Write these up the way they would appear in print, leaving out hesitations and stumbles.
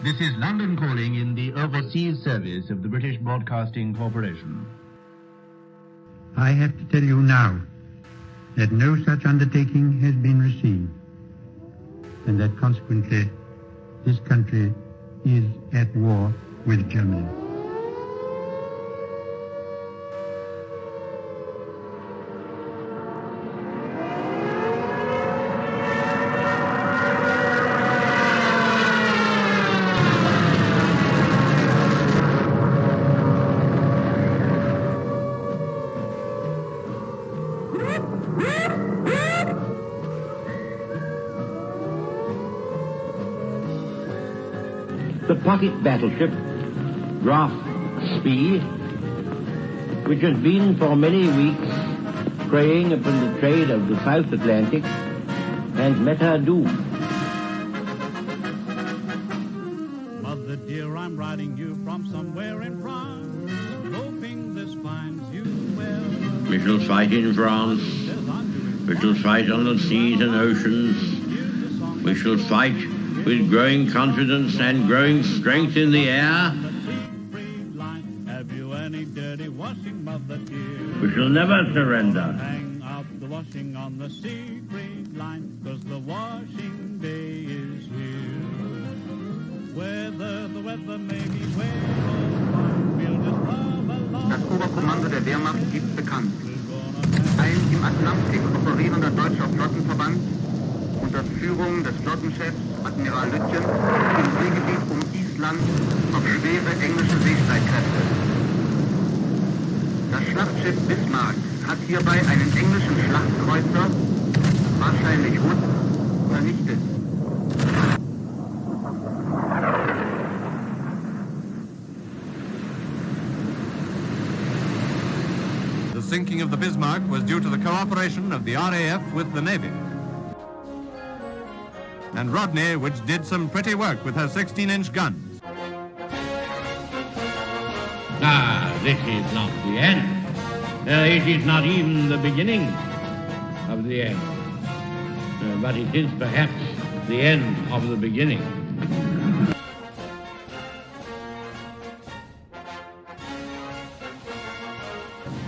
This is London calling in the Overseas Service of the British Broadcasting Corporation. I have to tell you now that no such undertaking has been received, and that consequently this country is at war with Germany. The pocket battleship, Graf Spee, which has been for many weeks preying upon the trade of the South Atlantic, has met her doom. Mother dear, I'm writing you from somewhere in France, hoping this finds you well. We shall fight in France. We shall fight on the seas and oceans. We shall fight with growing confidence and growing strength in the air. We shall never surrender. Hang up the washing on the Siegfried line, 'cause the washing day is here. Whether the weather may be wet or fine, we'll just love along. Das Oberkommando der Wehrmacht gibt bekannt. Ein im Atlantik operierender deutscher Flottenverband unter Führung des Flottenchefs Admiral Lütjen im Seegebiet um Island auf schwere englische Seestreitkräfte. Das Schlachtschiff Bismarck hat hierbei einen englischen Schlachtkreuzer, wahrscheinlich Hood, vernichtet. The sinking of the Bismarck was due to the cooperation of the RAF with the Navy. And Rodney, which did some pretty work with her 16-inch guns. This is not the end. It is not even the beginning of the end. But it is perhaps the end of the beginning.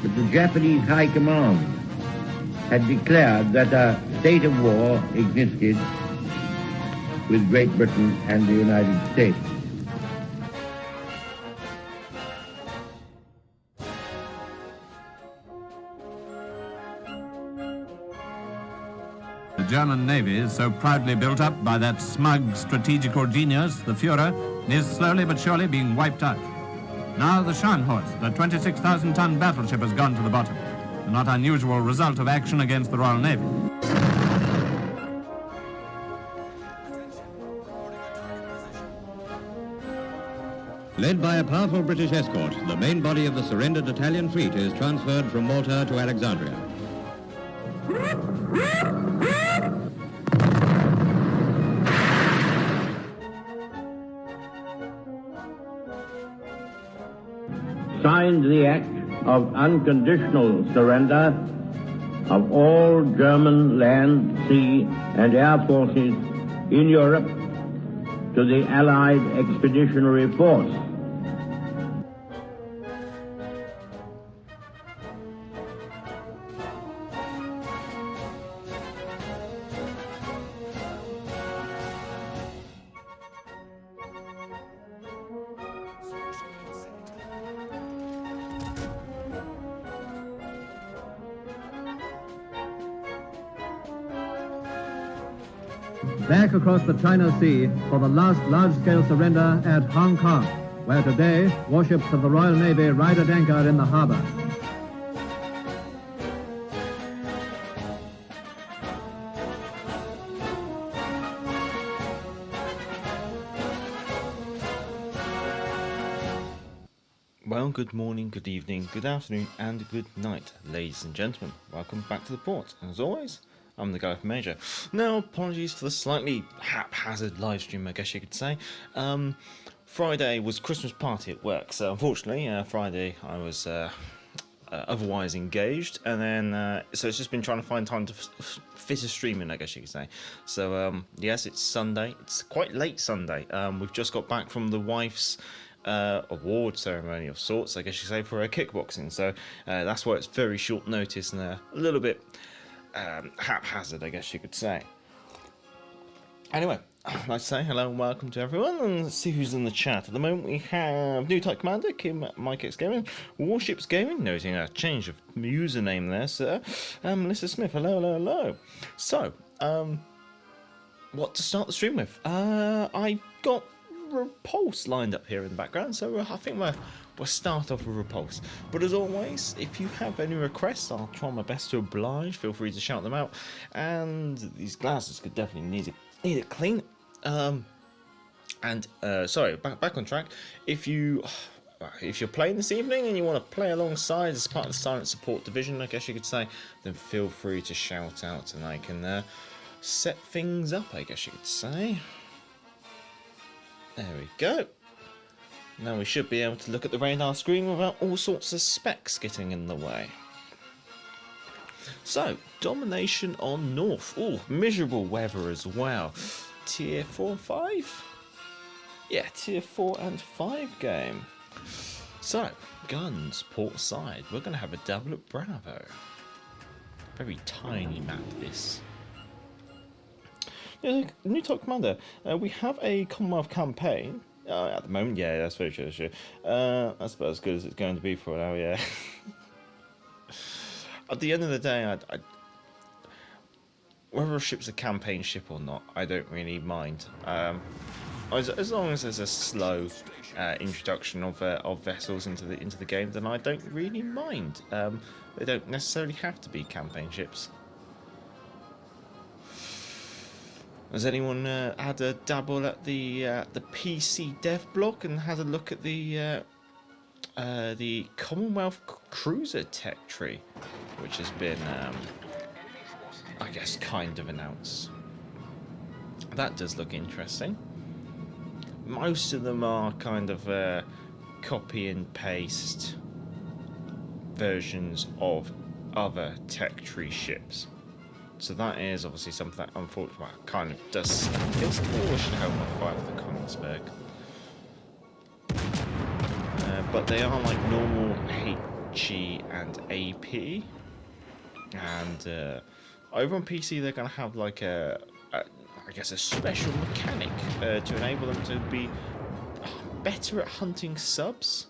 But the Japanese High Command had declared that a state of war existed with Great Britain and the United States. The German Navy, so proudly built up by that smug strategical genius, the Führer, is slowly but surely being wiped out. Now the Scharnhorst, the 26,000-ton battleship, has gone to the bottom, a not unusual result of action against the Royal Navy. Led by a powerful British escort, the main body of the surrendered Italian fleet is transferred from Malta to Alexandria. Signed the act of unconditional surrender of all German land, sea, and air forces in Europe to the Allied Expeditionary Force. Back across the China Sea for the last large-scale surrender at Hong Kong, where today warships of the Royal Navy ride at anchor in the harbor. Well, good morning, good evening, good afternoon, and good night, ladies and gentlemen. Welcome back to the port. As always, I'm the guy from Major. Now, apologies for the slightly haphazard live stream, I guess you could say. Friday was Christmas party at work, so unfortunately, Friday I was otherwise engaged, and then so it's just been trying to find time to fit a stream in, I guess you could say. So yes, it's Sunday. It's quite late Sunday. We've just got back from the wife's award ceremony of sorts, I guess you could say, for her kickboxing. So that's why it's very short notice and a little bit haphazard, I guess you could say. Anyway, I'd like to say hello and welcome to everyone, and let's see who's in the chat. At the moment we have New Type Commander, Kim at MikeX Gaming, Warships Gaming, noting a change of username there, sir. Melissa Smith, hello, hello, hello. So, what to start the stream with? I got Repulse lined up here in the background, so I think we'll start off with Repulse. But as always, if you have any requests, I'll try my best to oblige. Feel free to shout them out. And these glasses could definitely need it clean. Sorry, back on track. If you're playing this evening and you want to play alongside as part of the Silent Support Division, I guess you could say, then feel free to shout out and I can set things up, I guess you could say. There we go. Now we should be able to look at the radar screen without all sorts of specs getting in the way. So, domination on North. Oh, miserable weather as well. Tier 4 and 5? Yeah, Tier 4 and 5 game. So, guns, port side. We're going to have a double at Bravo. Very tiny map, this. Yeah, New Type Commander. We have a Commonwealth campaign. At the moment, yeah, that's very true. That's about as good as it's going to be for now, yeah. At the end of the day, whether a ship's a campaign ship or not, I don't really mind. As long as there's a slow introduction of vessels into the game, then I don't really mind. They don't necessarily have to be campaign ships. Has anyone had a dabble at the PC dev block and had a look at the Commonwealth Cruiser tech tree, which has been, I guess, kind of announced? That does look interesting. Most of them are kind of copy and paste versions of other tech tree ships. So that is obviously something that unfortunately kind of does. It's all should help my fight with the Königsberg. But they are like normal HE and AP. And over on PC they're going to have like I guess a special mechanic to enable them to be better at hunting subs.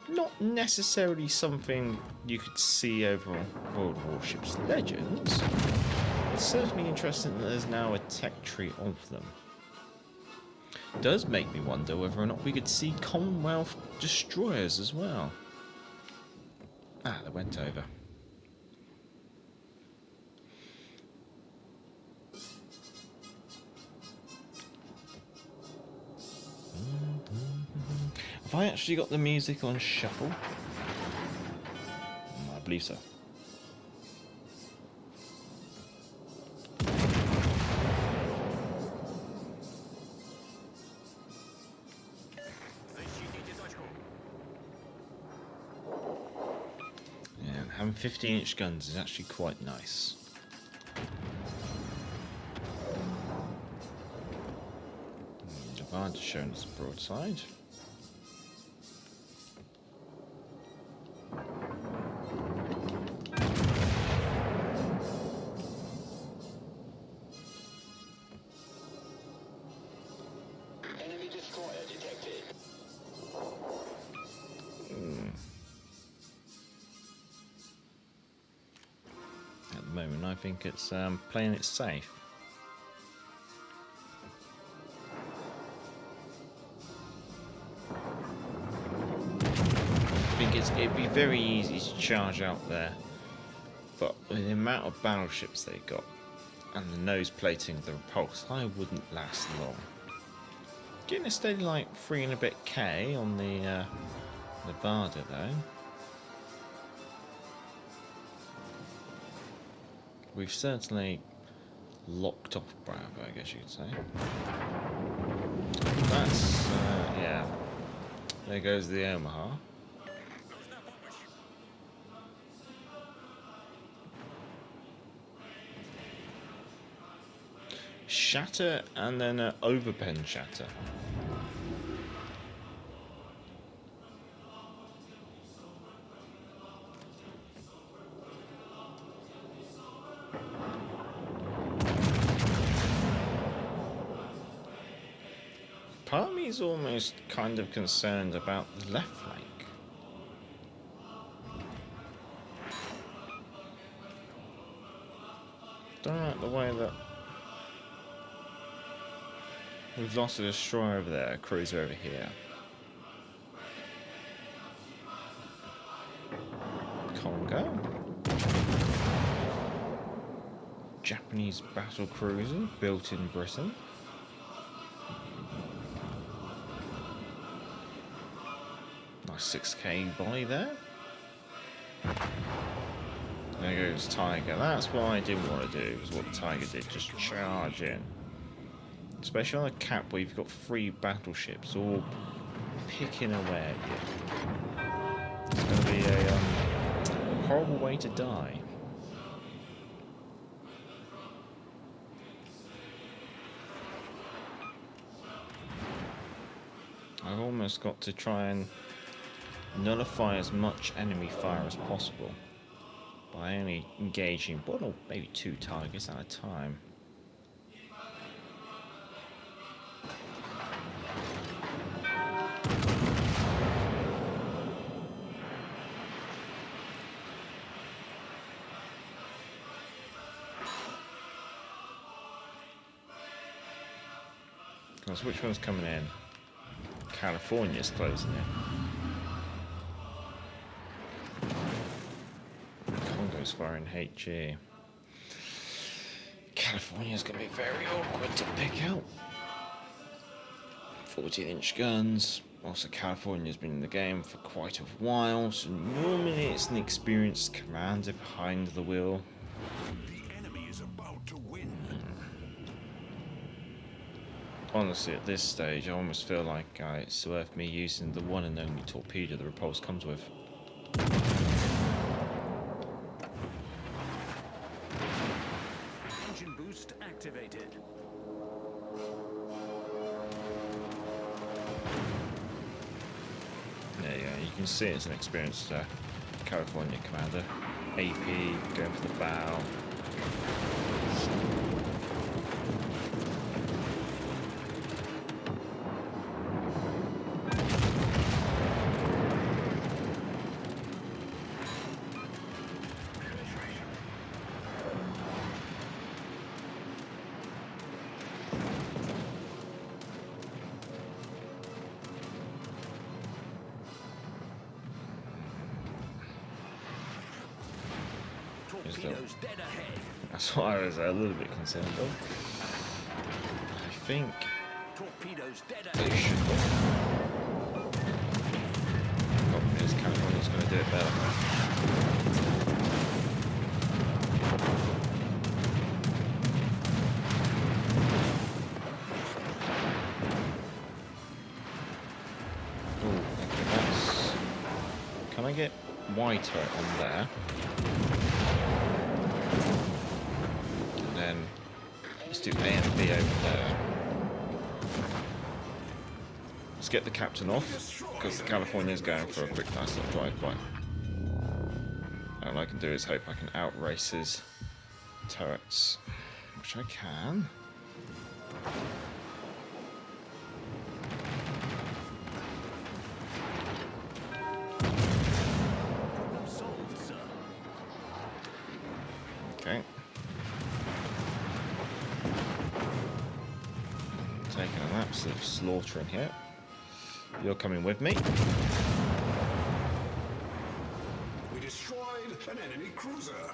Not necessarily something you could see over on World Warships Legends. It's certainly interesting that there's now a tech tree of them. It does make me wonder whether or not we could see Commonwealth destroyers as well. Ah, they went over. Have I actually got the music on shuffle? I believe so. Yeah, having 15-inch guns is actually quite nice. Divide shown as a broadside. I think it's playing it safe. I think it'd be very easy to charge out there, but with the amount of battleships they got and the nose plating of the Repulse, I wouldn't last long. Getting a steady like 3 and a bit K on the Nevada though. We've certainly locked off Bravo, I guess you could say. That's, yeah. There goes the Omaha. shatter and then an overpen shatter. Part of me is almost kind of concerned about the left flank. Don't like the way that we've lost a destroyer over there, a cruiser over here. Congo. Japanese battle cruiser built in Britain. Nice 6k body there. There goes Tiger. That's what I didn't want to do, was what the Tiger did, just charge in. Especially on a cap where you've got 3 battleships all picking away at you. It's going to be a horrible way to die. I've almost got to try and nullify as much enemy fire as possible by only engaging one or maybe 2 targets at a time. Because which one's coming in? California's closing in. Congo's firing HE. California's going to be very awkward to pick out. 14-inch guns. Also, California's been in the game for quite a while, so normally it's an experienced commander behind the wheel. The enemy is about to win. Honestly, at this stage, I almost feel like it's worth me using the one and only torpedo the Repulse comes with. Engine boost activated. There you go. You can see it's an experienced California commander. AP going for the bow. Torpedoes dead ahead. That's what I was a little bit concerned of. I think Torpedoes dead they ahead. should. Problem is, California's going to do it better. Oh, okay, that's. Can I get wide turret on there? And then let's do A and B over there. Let's get the captain off, because the California's going for a quick nice little drive-by. And all I can do is hope I can outrace his turrets, which I can. Okay. Taking an absolute slaughter in here. You're coming with me. We destroyed an enemy cruiser.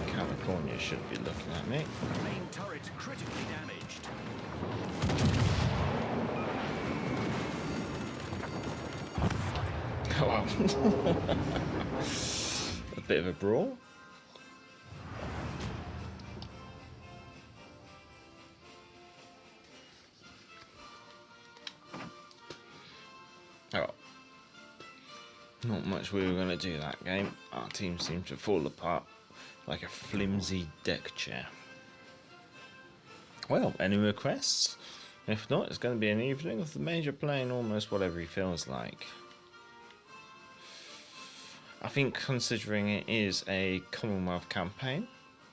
California should be looking at me. Main turret critically damaged. Oh wow. A bit of a brawl. Oh, not much we were going to do that game. Our team seemed to fall apart like a flimsy deck chair. Well, any requests? If not, it's going to be an evening of the Major playing almost whatever he feels like. I think considering it is a Commonwealth campaign,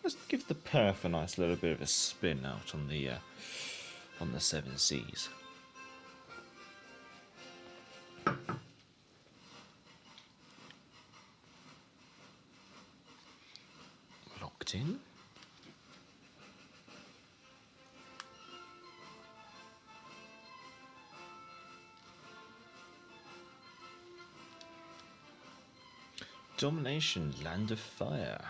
let's give the Perth a nice little bit of a spin out on the Seven Seas. Locked in. Domination, Land of Fire.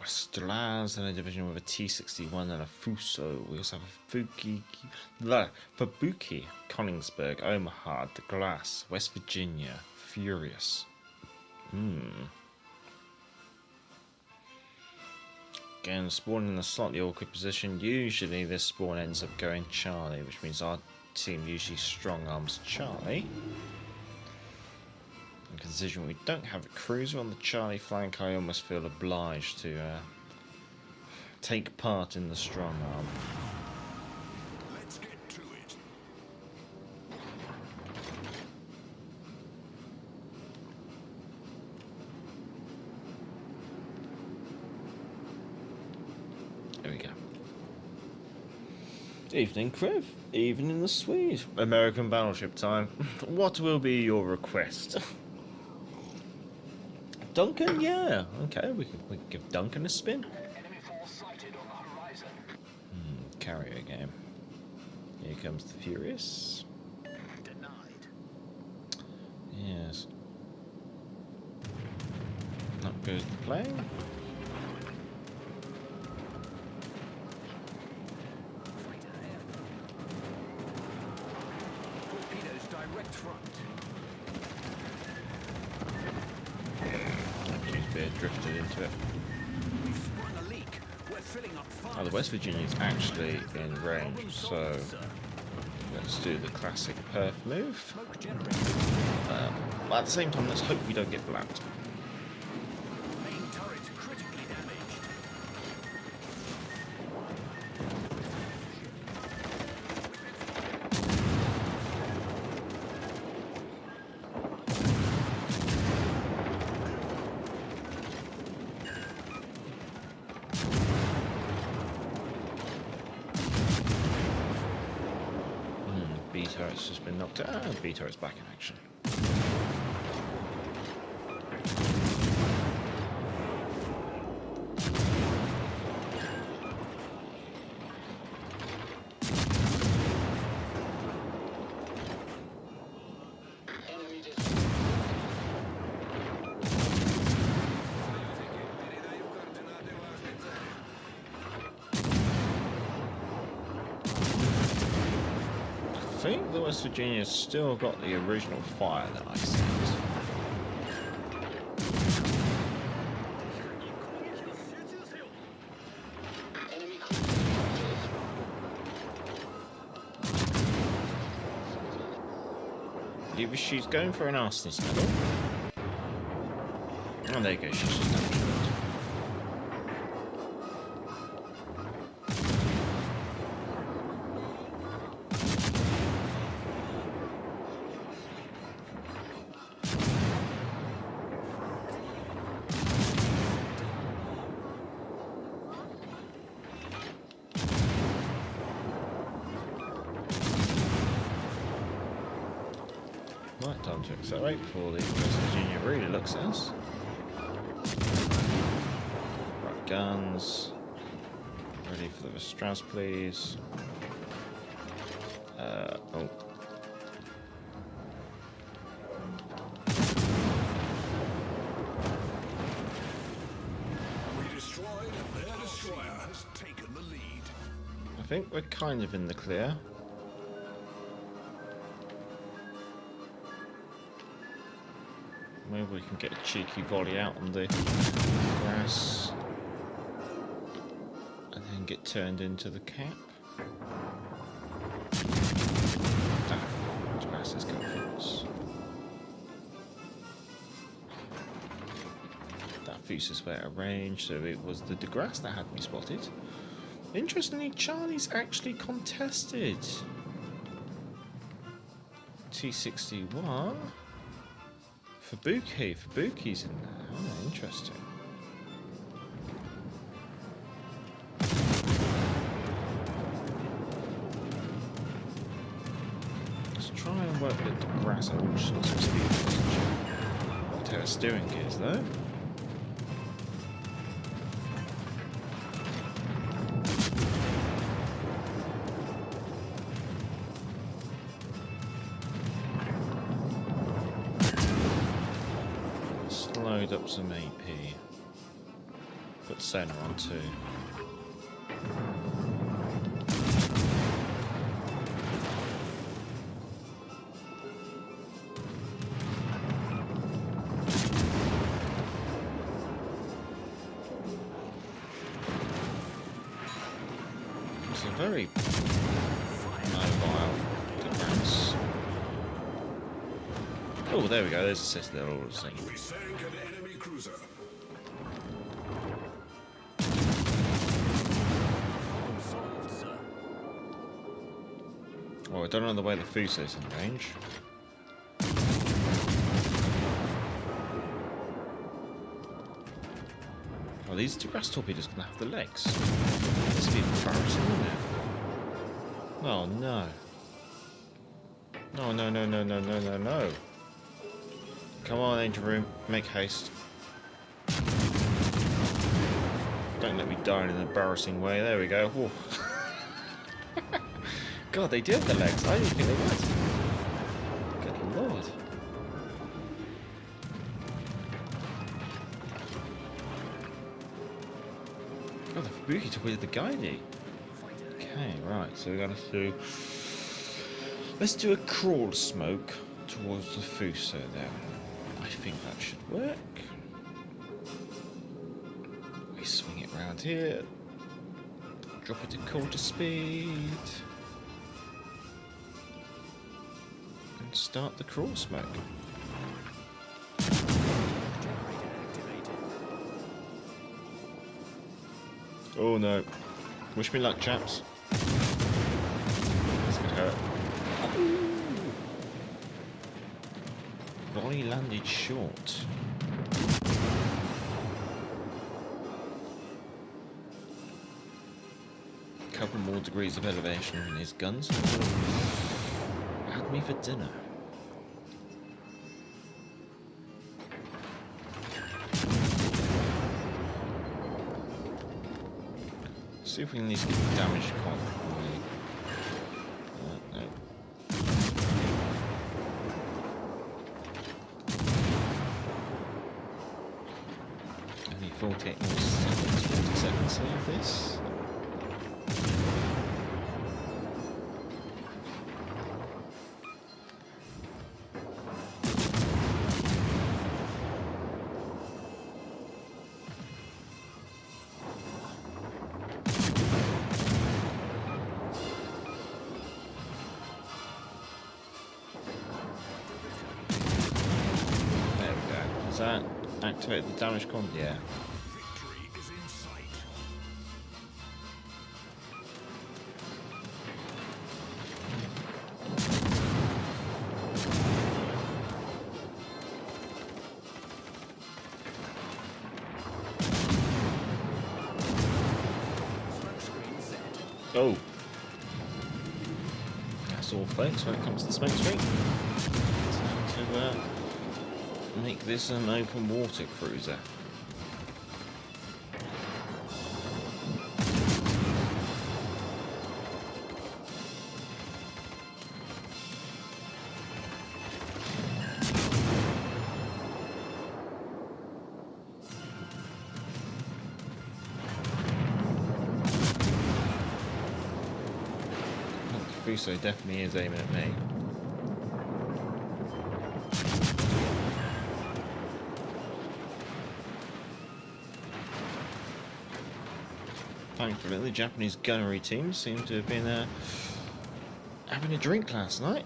Stelaz and a division with a T-61 and a Fuso. We also have a Fabuki, Coningsburg, Omaha, De Glass, West Virginia, Furious. Again, spawn in a slightly awkward position. Usually this spawn ends up going Charlie, which means our team usually strong arms Charlie. And considering we don't have a cruiser on the Charlie flank, I almost feel obliged to take part in the strong arm. Let's get to it. There we go. Evening, Criv. Evening, the Swede. American battleship time. What will be your request? Duncan, yeah. Okay, we can give Duncan a spin. Enemy force sighted on the horizon. Carrier game. Here comes the Furious. Denied. Yes. Not good at the plane. Torpedoes direct front. She's been drifted into it. We've sprung a leak. We're filling up fast. Oh, the West Virginia is actually in range, so let's do the classic Perth move. Smoke generator. But at the same time, let's hope we don't get blapped. Main turret critically damaged. B turret's just been knocked out. B turret's back in action. I think the West Virginia's still got the original fire that I sent. Either she's going for an arsonist medal. Oh, there you go, she's just done it. Right, time to accelerate before the West Virginia really looks at us. Right, guns. Ready for the Strauss, please. Oh. We destroyed their destroyer. Has taken the lead. I think we're kind of in the clear. Maybe we can get a cheeky volley out on the grass and then get turned into the cap. Ah, grass is going for us. Fusos were at a range, so it was the DeGrasse that had me spotted. Interestingly, Charlie's actually contested. T61. Fubuki's in there. Oh, interesting. Let's try and work with the grass. Oh, some speed. Not how steering gears though. Load up some AP. Put sonar on too. It's a very mobile defense. Oh, there we go. There's a system there all the same. We sank an enemy cruiser. Oh, I don't know the way the Fuso's in range. Oh, these DeGrasse torpedoes gonna have the legs. This is embarrassing, isn't it? Oh no. No. Come on, engine room, make haste. Don't let me die in an embarrassing way. There we go. God, they did have the legs. I didn't think they would. Good lord. Oh, the Fubuki torpedoed the Guidey. Okay, right. So we're gonna do. Let's do a crawl smoke towards the Fuso then. I think that should work. We swing it round here. Drop it to quarter speed. And start the crawl smoke. Oh no. Wish me luck, chaps. This could hurt. Volley landed short. A couple more degrees of elevation in his guns had me for dinner. See if we can at least get the damage con. No. Only 48 more seconds, 40 seconds of this. Does that activate the damage con? Yeah. Victory is in sight. Smoke screen set. Oh. That's all folks when it comes to the smoke screen. To make this an open water cruiser. Fuso definitely is aiming at me. Thankfully, the Japanese gunnery team seem to have been having a drink last night.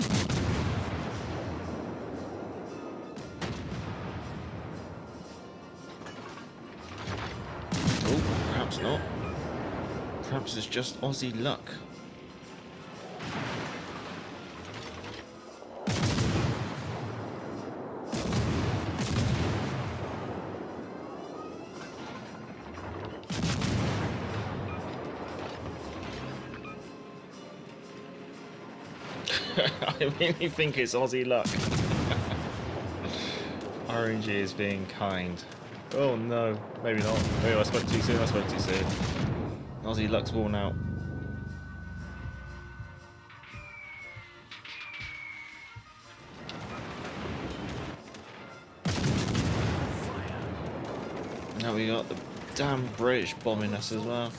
perhaps not. Perhaps it's just Aussie luck. I really think it's Aussie luck. RNG is being kind. Oh no, maybe not. Maybe I spoke too soon. Aussie luck's worn out. Now we got the damn British bombing us as well.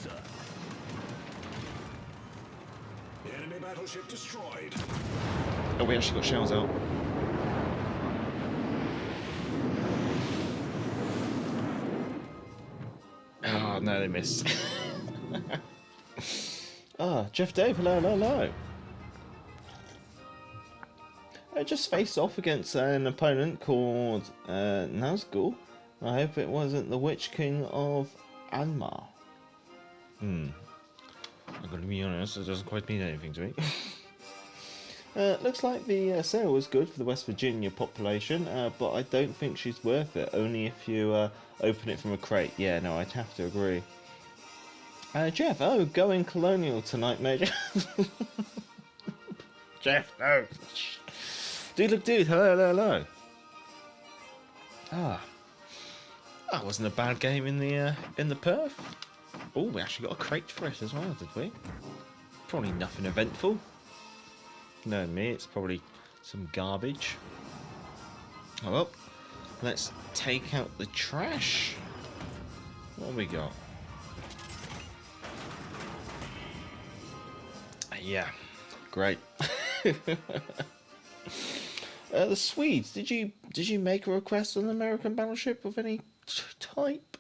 Enemy battleship destroyed. Oh, we actually got shells out. Oh no, they missed. Jeff Dave, hello. I just faced off against an opponent called Nazgul. I hope it wasn't the Witch King of Anmar. I'm going to be honest, it doesn't quite mean anything to me. Looks like the sale was good for the West Virginia population, but I don't think she's worth it, only if you open it from a crate. Yeah, no, I'd have to agree. Jeff, going colonial tonight, Major. Jeff, no. Dude, hello. That wasn't a bad game in the Perth. Oh, we actually got a crate for it as well, did we? Probably nothing eventful. Knowing me, it's probably some garbage. Oh well, let's take out the trash. What have we got? Yeah, great. The Swedes, did you make a request on an American battleship of any type?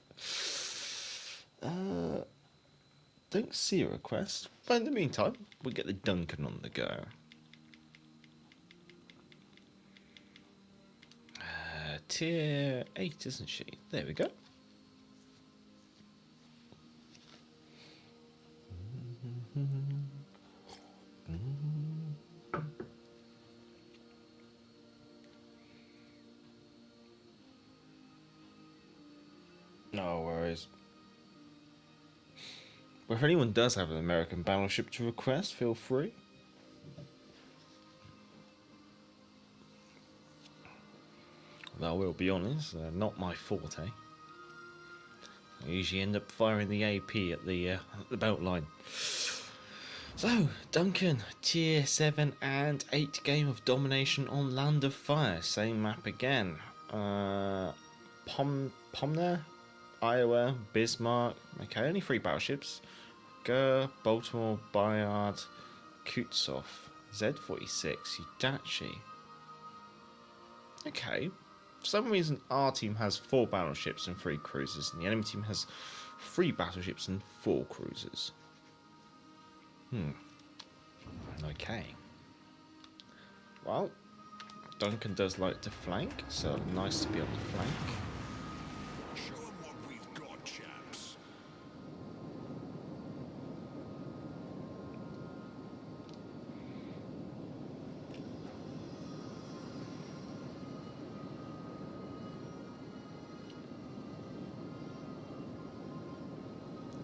Don't see a request, but in the meantime, we get the Duncan on the go. Tier 8, isn't she? There we go. No worries. But if anyone does have an American battleship to request, feel free. I will be honest, not my forte. I usually end up firing the AP at the belt line. So, Duncan, tier 7 and 8 game of domination on Land of Fire. Same map again. Pomner, Iowa, Bismarck. Okay, only 3 battleships. Gur, Baltimore, Bayard, Kutsov, Z-46, Udachi. Okay. For some reason, our team has 4 battleships and 3 cruisers, and the enemy team has 3 battleships and 4 cruisers. Okay. Well, Duncan does like to flank, so nice to be able to flank. Show 'em what we've got, chaps.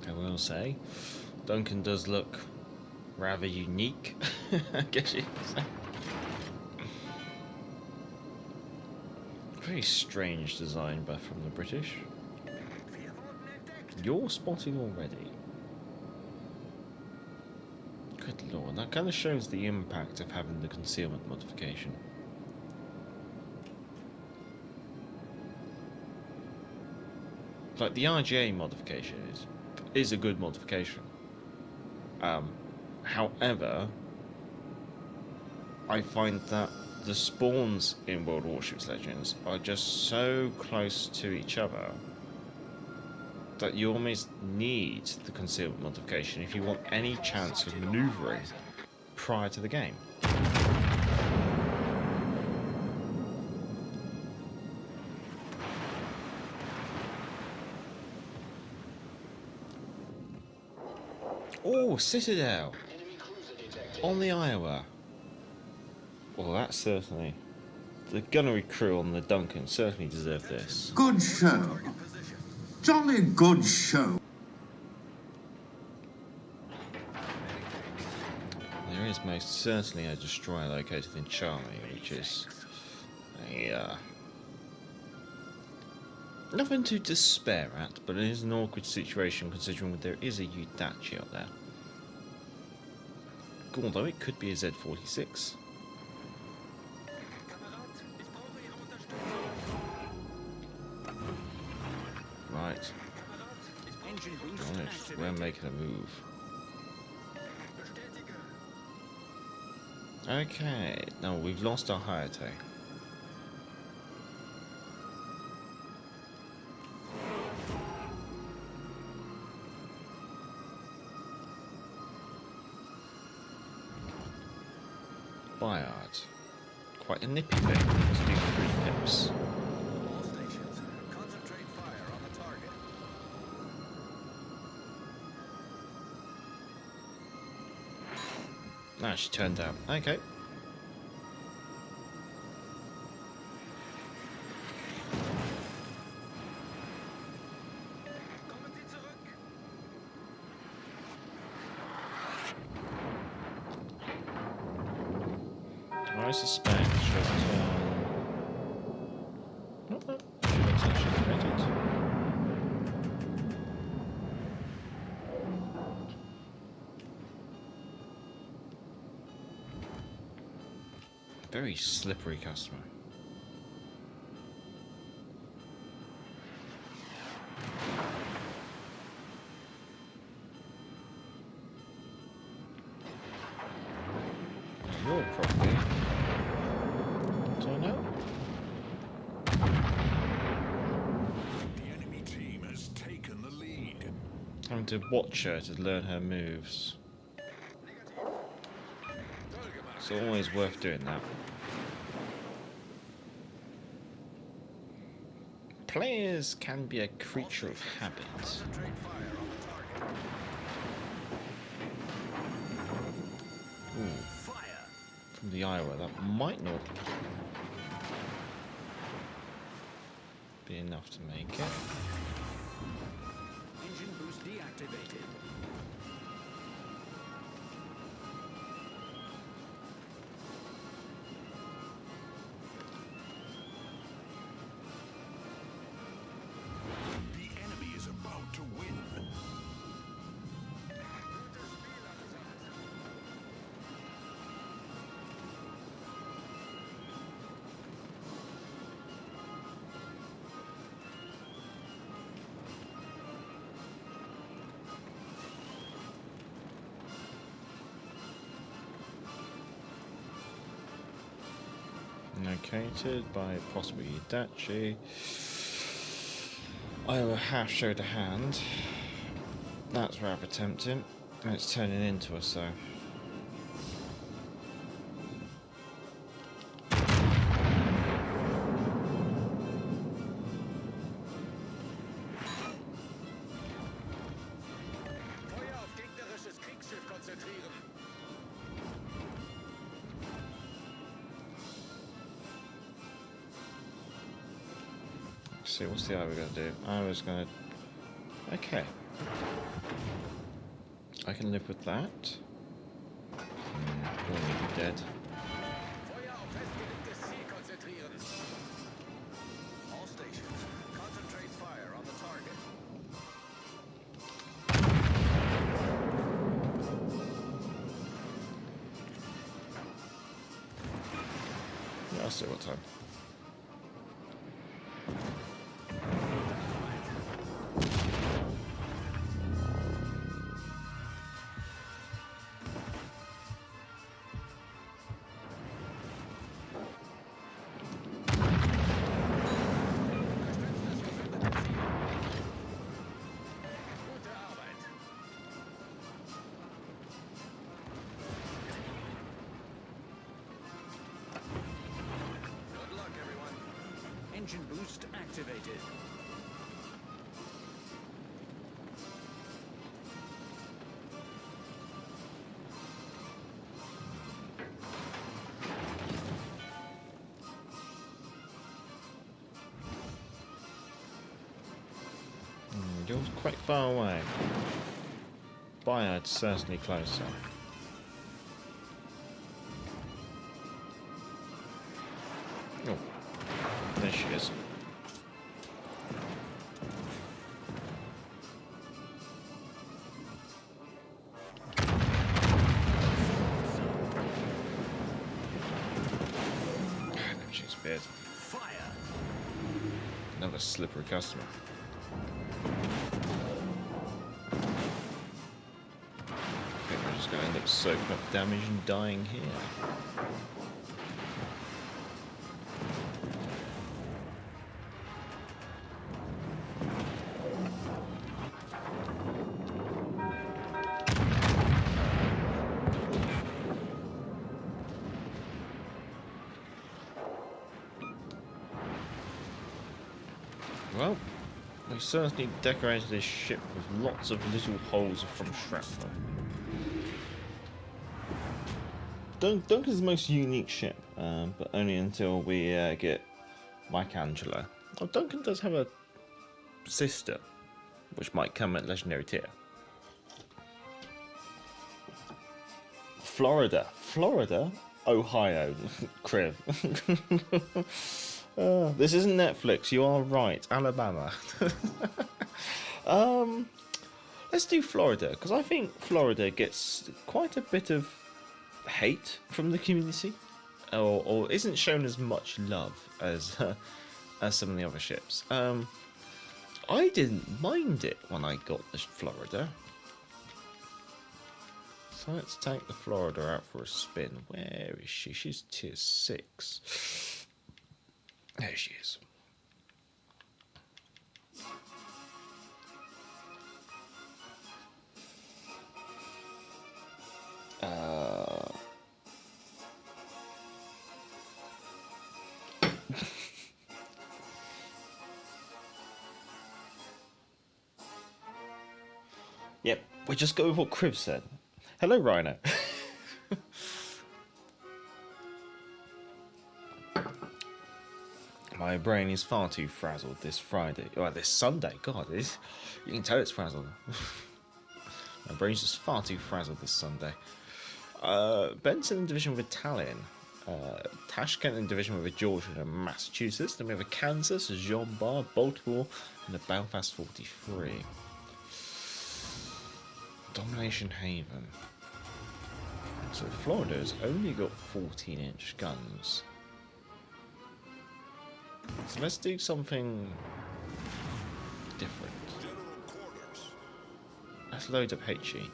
I will say, Duncan does look rather unique, I guess you could say. Very strange design, but from the British. You're spotting already. Good lord, that kind of shows the impact of having the concealment modification. Like the RGA modification is a good modification. However, I find that the spawns in World Warships Legends are just so close to each other that you almost need the concealment modification if you want any chance of manoeuvring prior to the game. Oh, Citadel! On the Iowa. Well, that's certainly... The gunnery crew on the Duncan certainly deserve this. Good show. Jolly good show. There is most certainly a destroyer located in Charlie, which is a, nothing to despair at, but it is an awkward situation considering there is a Udachi up there. Although it could be a Z-46. Right. Honest, we're making a move. Okay, no, we've lost our Hayate. Bayard. Quite a nippy thing to do 3 pips. Ah, she turned out. Okay. I suspect very slippery customer. You're probably... don't know. The enemy team has taken the lead. Having to watch her to learn her moves. It's always worth doing that. Players can be a creature of habit. Ooh. From the Iowa, that might not be enough to make it. Engine boost deactivated. Located by possibly Udachi. Iowa half showed a hand. That's rather tempting. And it's turning into us, so. See, what's the Iowa going to do? Iowa's going to... okay. I can live with that. Probably be dead. All stations, concentrate fire on the target. Yeah, I'll see what time. Engine boost activated. quite far away. Bayard's certainly closer. Oh, there she is. She's bad. Another slippery customer. I think we're just going to end up soaking up damage and dying here. Well, we certainly decorated this ship with lots of little holes from shrapnel. Duncan's the most unique ship, but only until we get Michelangelo. Oh, Duncan does have a sister, which might come at legendary tier. Florida, Ohio, Criv. This isn't Netflix, you are right. Alabama. Let's do Florida, because I think Florida gets quite a bit of hate from the community, or isn't shown as much love as some of the other ships. I didn't mind it when I got this Florida. So let's take the Florida out for a spin. Where is she? She's tier 6. There she is. Yep, we just go with what Crib said. Hello, Rhino. My brain is far too frazzled this Friday. Or this Sunday. God, you can tell it's frazzled. My brain's just far too frazzled this Sunday. Benson in division with Italian. Tashkent in division with a Georgia and Massachusetts. Then we have a Kansas, a Jean Bar, Baltimore, and a Belfast 43. Domination Haven. So Florida's only got 14-inch guns. So let's do something different. Let's load up HE.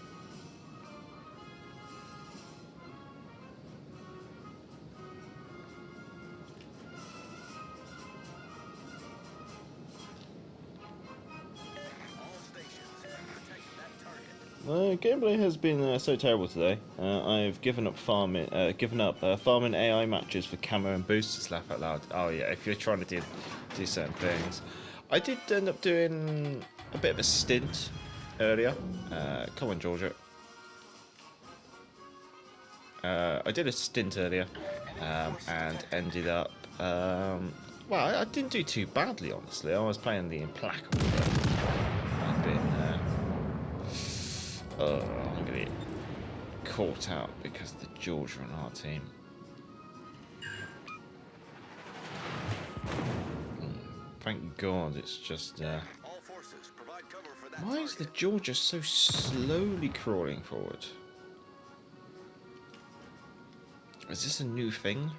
Gameplay has been so terrible today. I've given up farming AI matches for camo and boosters. Laugh out loud. Oh yeah, if you're trying to do certain things. I did end up doing a bit of a stint earlier. Come on, Georgia. I did a stint earlier and ended up. Well, I didn't do too badly, honestly. I was playing the Implacable. I've been. I'm gonna get caught out because of the Georgia on our team. Thank God it's just. Why is the Georgia so slowly crawling forward? Is this a new thing?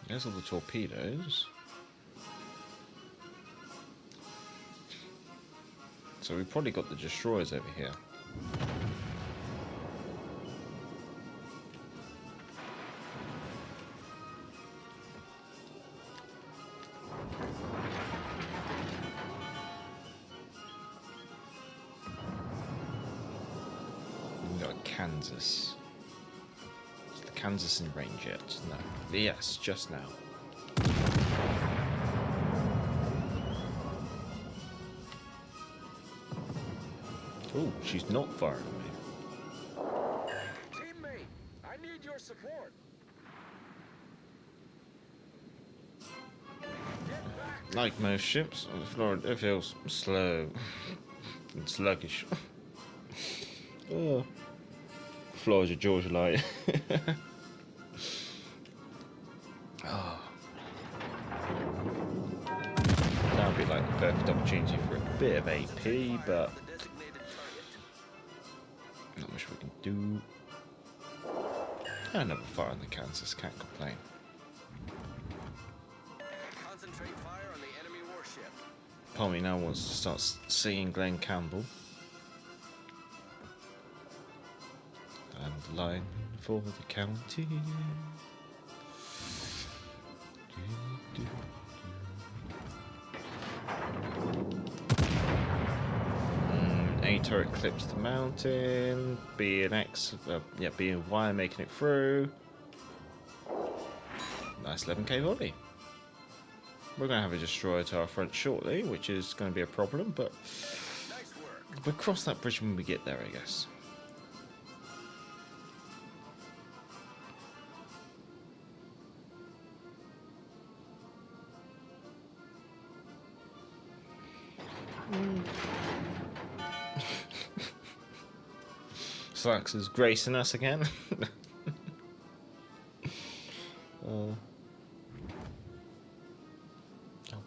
There's all the torpedoes. So we've probably got the destroyers over here. We've got Kansas. Kansas in range yet? No. Yes, just now. Oh, she's not firing at me. Teammate, I need your support. Like most ships, Florida feels slow and sluggish. Oh, Florida Georgia light. Oh. That would be like the perfect opportunity for a bit of AP, but not much we can do. Another fire on the Kansas, can't complain. Concentrate fire on the enemy warship. Part of me now wants to start seeing Glenn Campbell. And line for the county. A turret clips the mountain. B and X, B and Y making it through. Nice 11k volley. We're going to have a destroyer to our front shortly, which is going to be a problem, but we'll cross that bridge when we get there, I guess. Slacks is gracing us again. Oh,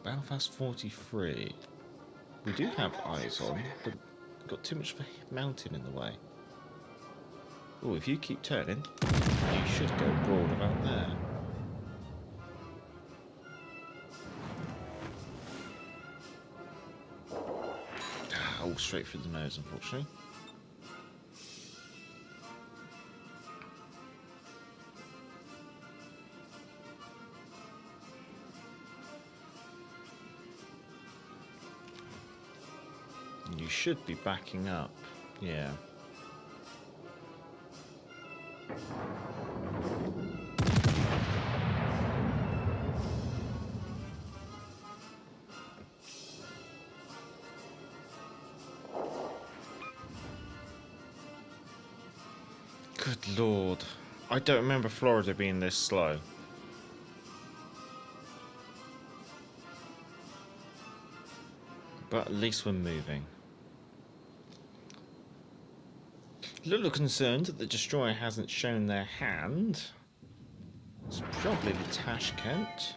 Belfast 43. We do have eyes on, but got too much of a mountain in the way. Oh, if you keep turning, you should go broad about there. All straight through the nose, unfortunately. You should be backing up, yeah. Good lord. I don't remember Florida being this slow. But at least we're moving. A little concerned that the destroyer hasn't shown their hand. It's probably the Tashkent.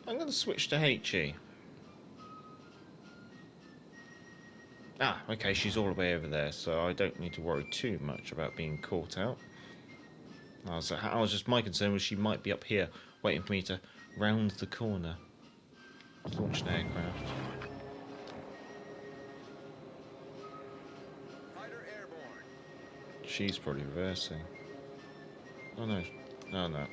I'm going to switch to HE. Ah, okay, she's all the way over there, so I don't need to worry too much about being caught out. My concern was she might be up here, waiting for me to round the corner. Launch an aircraft. Fighter airborne. She's probably reversing. Oh no. Oh no.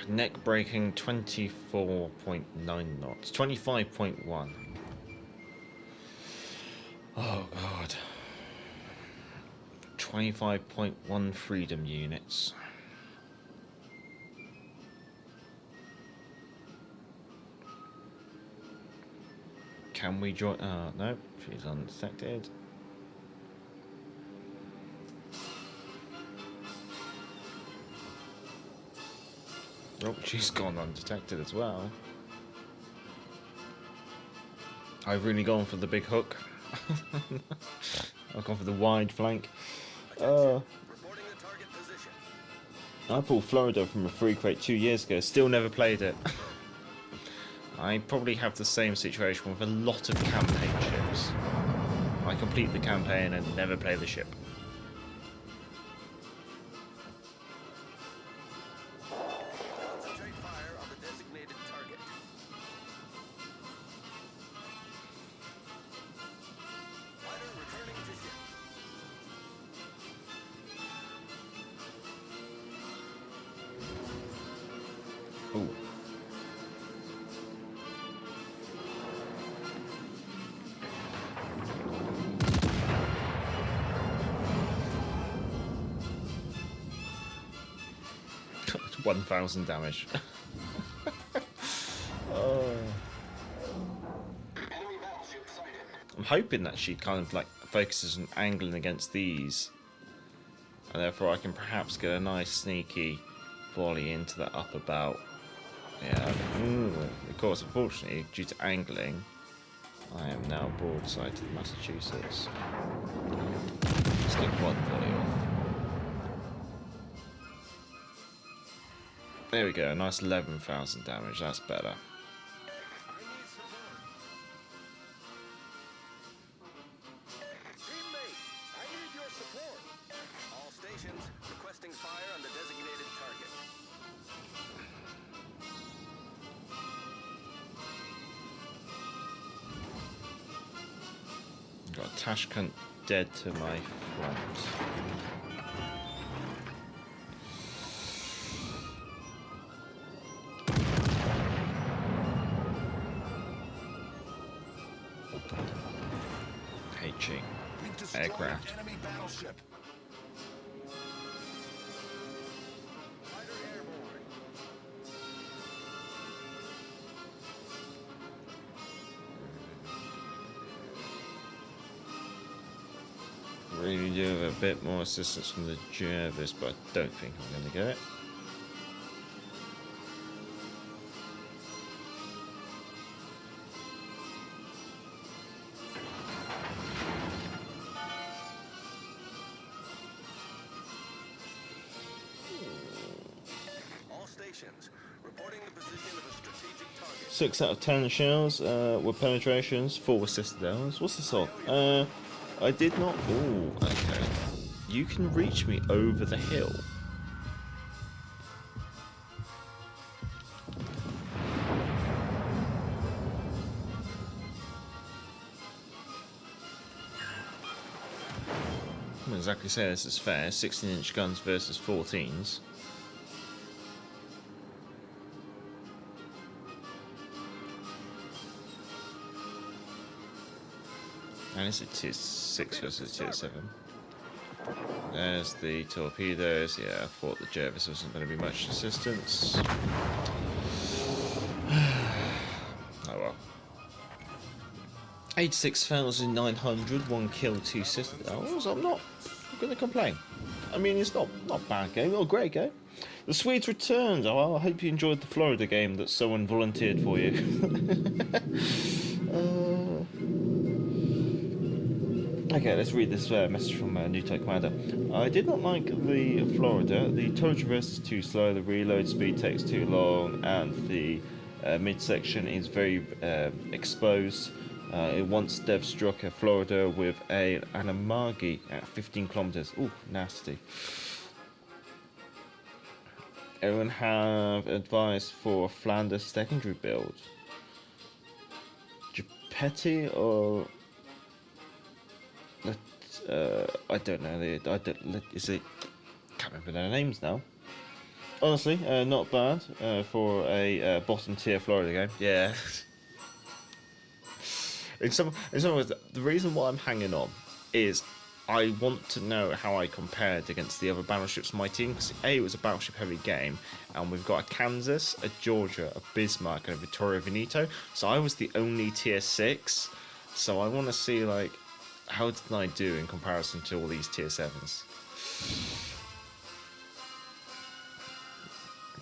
Neck braking 24.9 knots. 25.1. Oh god. 25.1 freedom units. Can we join? Oh, no, she's undetected. Oh, she's gone undetected as well. I've really gone for the big hook. I've gone for the wide flank. I pulled Florida from a free crate 2 years ago, still never played it. I probably have the same situation with a lot of campaign ships. I complete the campaign and never play the ship. Concentrate fire on the designated target. Fighter returning to ship. Ooh, 1,000 damage. Oh. I'm hoping that she kind of like focuses on angling against these, and therefore I can perhaps get a nice sneaky volley into that upper belt. Yeah, of course, unfortunately, due to angling, I am now broadside to the Massachusetts. Let's get one volley off. There we go, a nice 11,000 damage, that's better. Got Tashkent dead to my front. H-ing aircraft. Really do have a bit more assistance from the Jervis, but I don't think I'm going to get it. All stations reporting the position of a strategic target. 6 out of 10 shells were penetrations, 4 were citadels. What's this on? I did not. Oh, okay. You can reach me over the hill. I wouldn't exactly say this is fair. 16-inch guns versus 14s. And is it tier 6 versus tier 7? There's the torpedoes. Yeah, I thought the Jervis wasn't going to be much assistance. Oh well. 86,900, 1 kill, 2 citadels. I'm not going to complain. I mean, it's not a bad game, not a great game. The Swedes returned. Oh, well, I hope you enjoyed the Florida game that someone volunteered for you. Okay, let's read this message from New Type Commander. I did not like the Florida. The total traverse is too slow, the reload speed takes too long, and the midsection is very exposed. It once dev struck a Florida with an Amagi at 15 kilometers. Ooh, nasty. Everyone have advice for Flanders secondary build? Gepetti or... I don't know. Can't remember their names now. Honestly, not bad for a bottom tier Florida game. Yeah. in some ways, the reason why I'm hanging on is I want to know how I compared against the other battleships in my team, because it was a battleship heavy game, and we've got a Kansas, a Georgia, a Bismarck, and a Vittorio Veneto. So I was the only tier 6. So I want to see like, how did I do in comparison to all these tier 7s?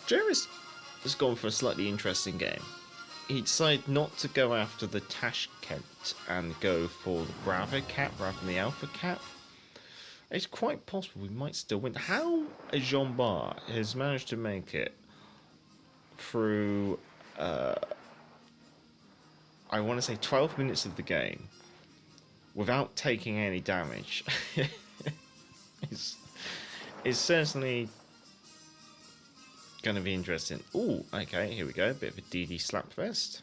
Jerry's has gone for a slightly interesting game. He decided not to go after the Tashkent and go for the Bravo cap rather than the Alpha cap. It's quite possible we might still win. How a Jean Bar has managed to make it through, I want to say 12 minutes of the game without taking any damage is certainly going to be interesting. Ooh, okay, here we go. A bit of a DD slapfest.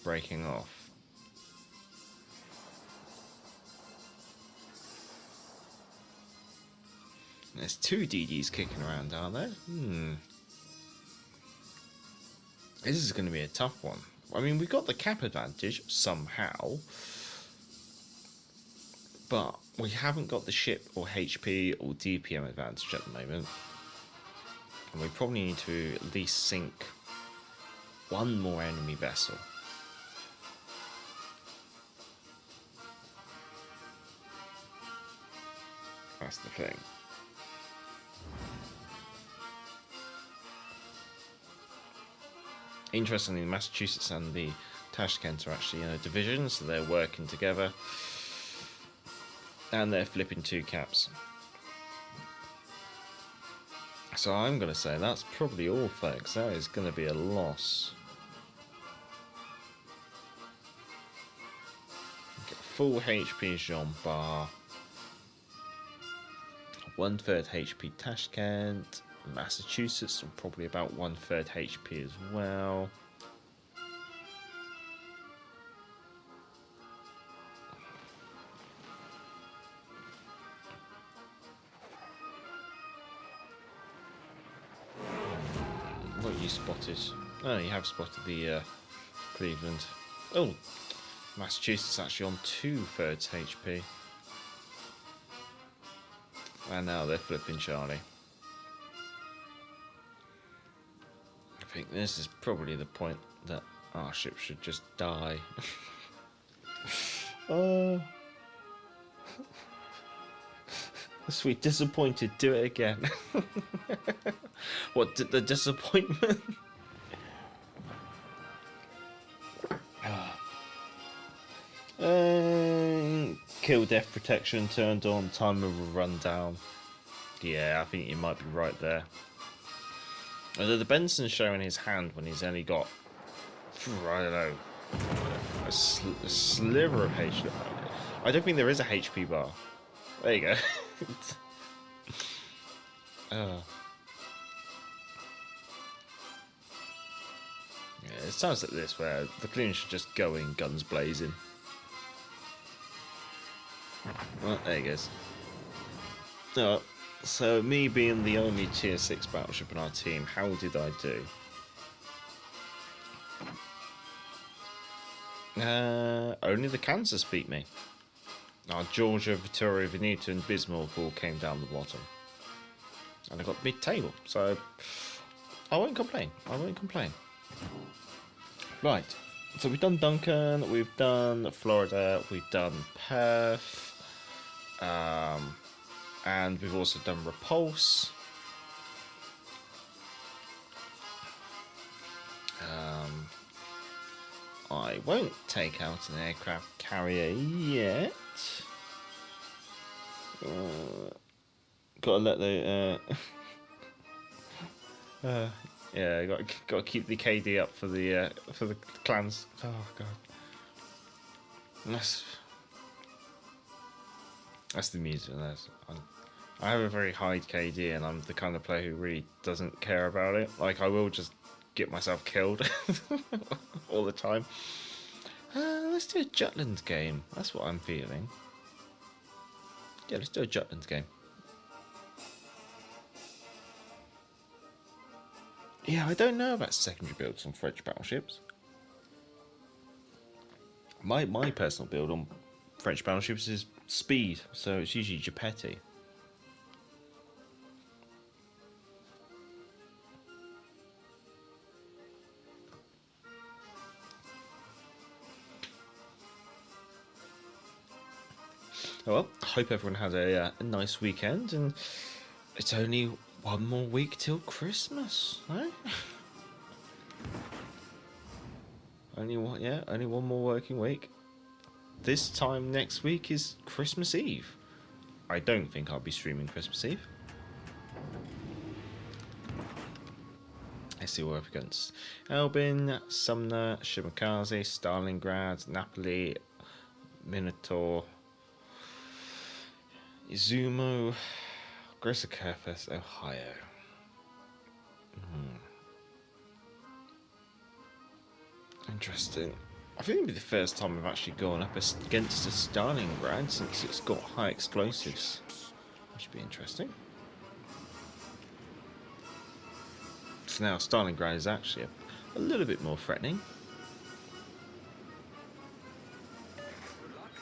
Breaking off. There's 2 DDs kicking around, aren't there? This is going to be a tough one. I mean, we've got the cap advantage somehow, but we haven't got the ship or HP or DPM advantage at the moment. And we probably need to at least sink one more enemy vessel. That's the thing. Interestingly, Massachusetts and the Tashkent are actually in a division, so they're working together. And they're flipping 2 caps. So I'm going to say that's probably all, folks. That is going to be a loss. Get full HP Jean Bar. 1/3 HP Tashkent. Massachusetts, probably about 1/3 HP as well. What you spotted? Oh, you have spotted the Cleveland. Oh, Massachusetts actually on 2/3 HP. And now they're flipping Charlie. I think this is probably the point that our ship should just die. Oh. Sweet disappointed, do it again. What did the disappointment? Kill death protection turned on, time of a rundown. Yeah, I think you might be right there. Although the Benson's showing his hand when he's only got, I don't know, a sliver of HP. I don't think there is a HP bar. There you go. Yeah, it's times like this where the clean should just go in guns blazing. Well, there he goes. Oh, so me being the only tier 6 battleship in our team, how did I do? Only the Kansas beat me. Our Georgia, Victoria, Veneto and Bismarck all came down the bottom. And I got mid-table, so I won't complain. I won't complain. Right, so we've done Duncan, we've done Florida, we've done Perth, and we've also done Repulse. I won't take out an aircraft carrier yet. Gotta let the yeah, got to keep the KD up for the clans. Oh god, that's the music. I have a very high KD, and I'm the kind of player who really doesn't care about it. Like, I will just get myself killed all the time. Let's do a Jutland game. That's what I'm feeling. Yeah, let's do a Jutland game. Yeah, I don't know about secondary builds on French battleships. My personal build on French battleships is speed, so it's usually Gepetti. Well, I hope everyone had a nice weekend, and it's only one more week till Christmas, eh? Only one more working week. This time next week is Christmas Eve. I don't think I'll be streaming Christmas Eve. Let's see what we're up against. Elbin, Sumner, Shimakaze, Stalingrad, Napoli, Minotaur, Izumo, Grissakerfest, Ohio. Interesting. I think it'll be the first time I've actually gone up against a Stalingrad since it's got high explosives. That should be interesting. So now Stalingrad is actually a little bit more threatening.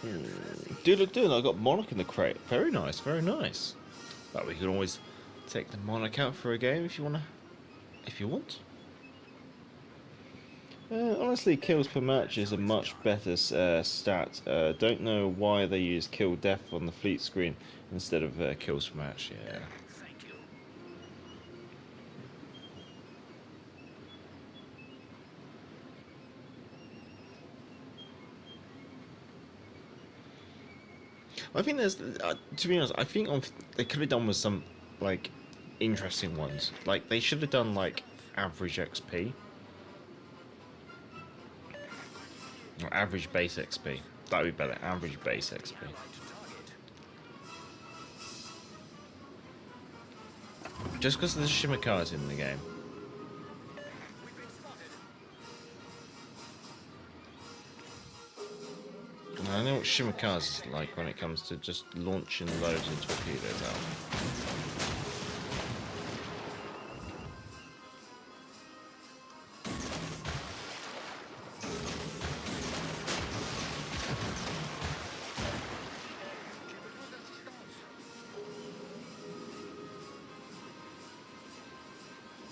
Do look good. I got Monarch in the crate. Very nice, very nice. But we can always take the Monarch out for a game if you wanna, if you want. Honestly, kills per match is a much better stat. Don't know why they use kill death on the fleet screen instead of kills per match. Yeah. I think there's, to be honest, I think they could have done with some, like, interesting ones. Like, they should have done, like, average XP. Or average base XP. That would be better, average base XP. Just because there's Shimikars in the game. I know what Shimikars is like when it comes to just launching loads of torpedoes out.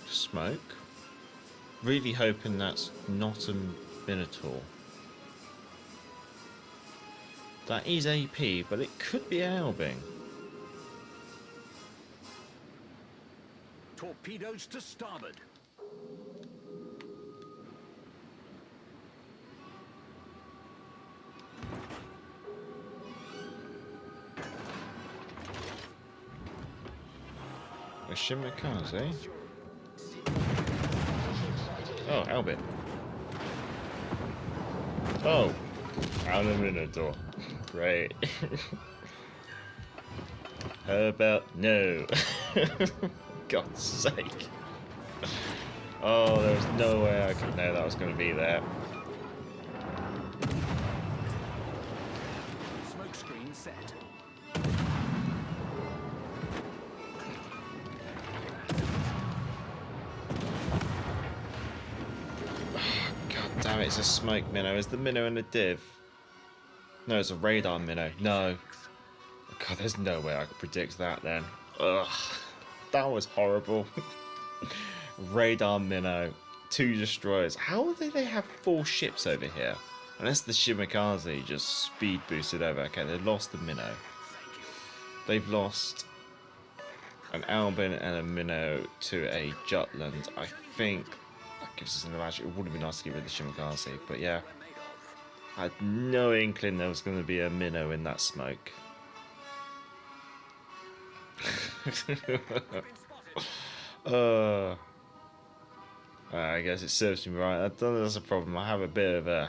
Smoke. Really hoping that's not a Minotaur. That is AP, but it could be Albing. Torpedoes to starboard. A Shimikaze. Oh, Albin. Oh, Minotaur. Great. How about no? God's sake. Oh, there was no way I could know that was going to be there. Smoke screen set. God damn it, it's a smoke minnow. Is the minnow in a div? No, it's a radar minnow. No. God, there's no way I could predict that then. Ugh. That was horrible. Radar minnow. 2 destroyers. How do they have 4 ships over here? Unless the Shimikaze just speed boosted over. Okay, they've lost the minnow. They've lost an Albin and a minnow to a Jutland. I think that gives us an advantage. It would have been nice to get rid of the Shimikaze, but yeah. I had no inkling there was going to be a minnow in that smoke. I guess it serves me right. That's a problem. I have a bit of an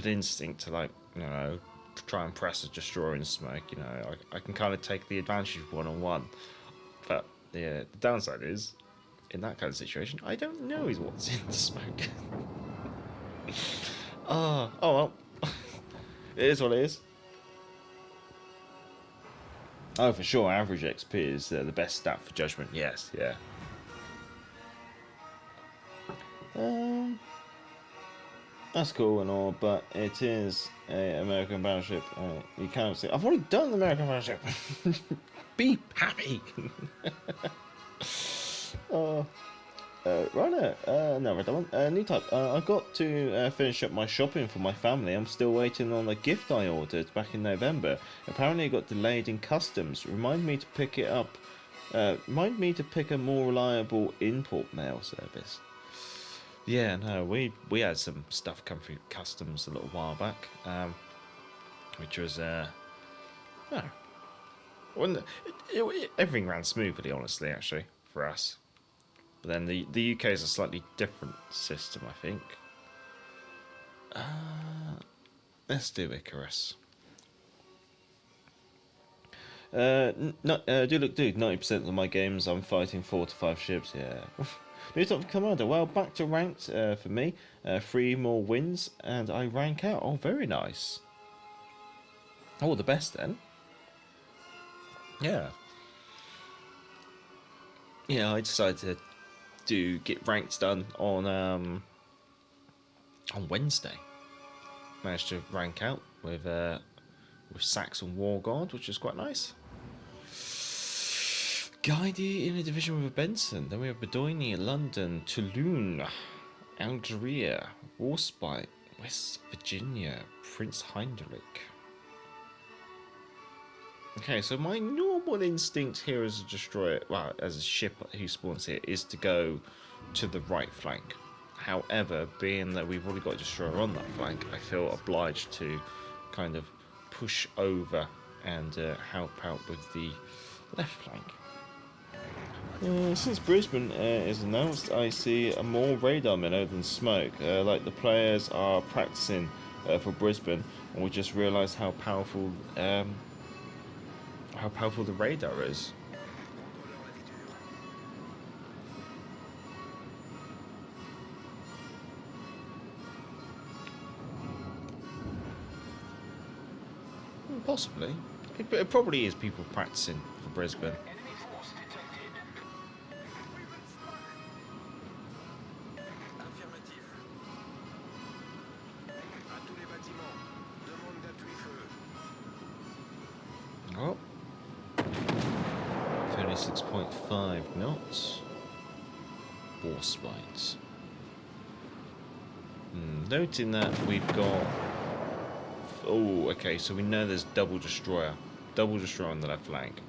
instinct to, like, you know, try and press a destroyer in smoke. You know, I can kind of take the advantage of one-on-one. But the downside is, in that kind of situation, I don't know what's in the smoke. Oh well. It is what it is. Oh, for sure, average XP is the best stat for judgment. Yes, yeah. That's cool and all, but it is an American battleship. You can't say, I've already done the American battleship. Be happy. Right now, no, I don't want new type. I got to finish up my shopping for my family. I'm still waiting on a gift I ordered back in November. Apparently it got delayed in customs. Remind me to pick it up. Remind me to pick a more reliable import mail service. Yeah, no, we had some stuff come through customs a little while back, which was everything ran smoothly, honestly, actually, for us. But then the UK is a slightly different system, I think. Let's do Icarus. Dude, 90% of my games I'm fighting 4 to 5 ships, yeah. New top commander, well, back to ranked for me. 3 more wins, and I rank out. Oh, very nice. Oh, the best then. Yeah. Yeah, I decided to get ranks done on Wednesday. Managed to rank out with Saxon War God, which is quite nice. Guidey in a division with a Benson. Then we have Bedoini, London, Toulon, Algeria, Warspite, West Virginia, Prince Heinrich. Okay, so my normal instinct here as a destroyer, well, as a ship who spawns here, is to go to the right flank. However, being that we've already got a destroyer on that flank, I feel obliged to kind of push over and help out with the left flank. Since Brisbane is announced, I see more radar minnow than smoke. Like the players are practicing for Brisbane, and we just realised how powerful the radar is. Possibly. It probably is people practicing for Brisbane. Oh. 36.5 knots. Warspites. Noting that we've got... Oh, okay, so we know there's double destroyer on the left flank.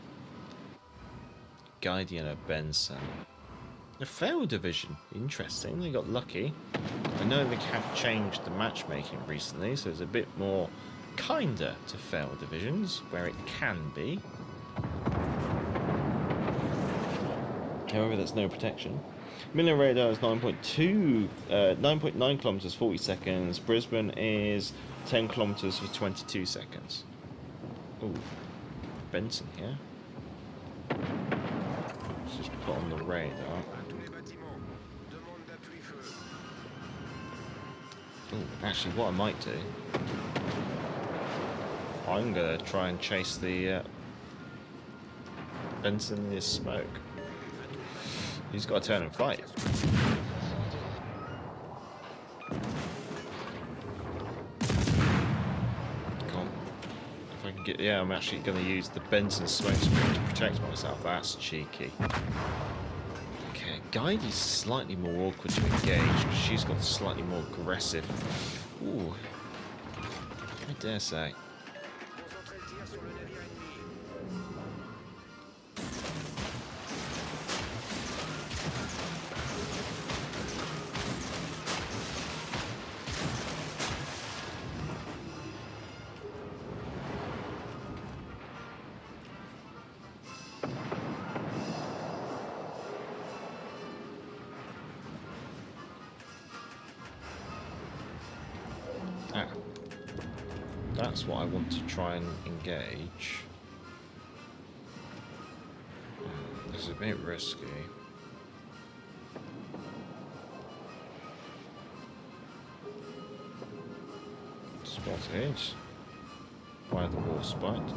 Guardian of Benson. A failed division, interesting. They got lucky. I know they have changed the matchmaking recently, so it's a bit more kinder to failed divisions where it can be. However, there's no protection. Milner radar is 9.9 kilometers 40 seconds. Brisbane is 10 kilometers for 22 seconds. Oh, Benson here. Let's just put on the radar. Oh, actually, what I might do, I'm gonna try and chase the Benson in his smoke. He's got to turn and fight. Yeah, I'm actually going to use the Benson smoke screen to protect myself. That's cheeky. Okay, Guidey's slightly more awkward to engage because she's got slightly more aggressive. Ooh, I dare say. That's what I want to try and engage. This is a bit risky. Spotted by the Warspite.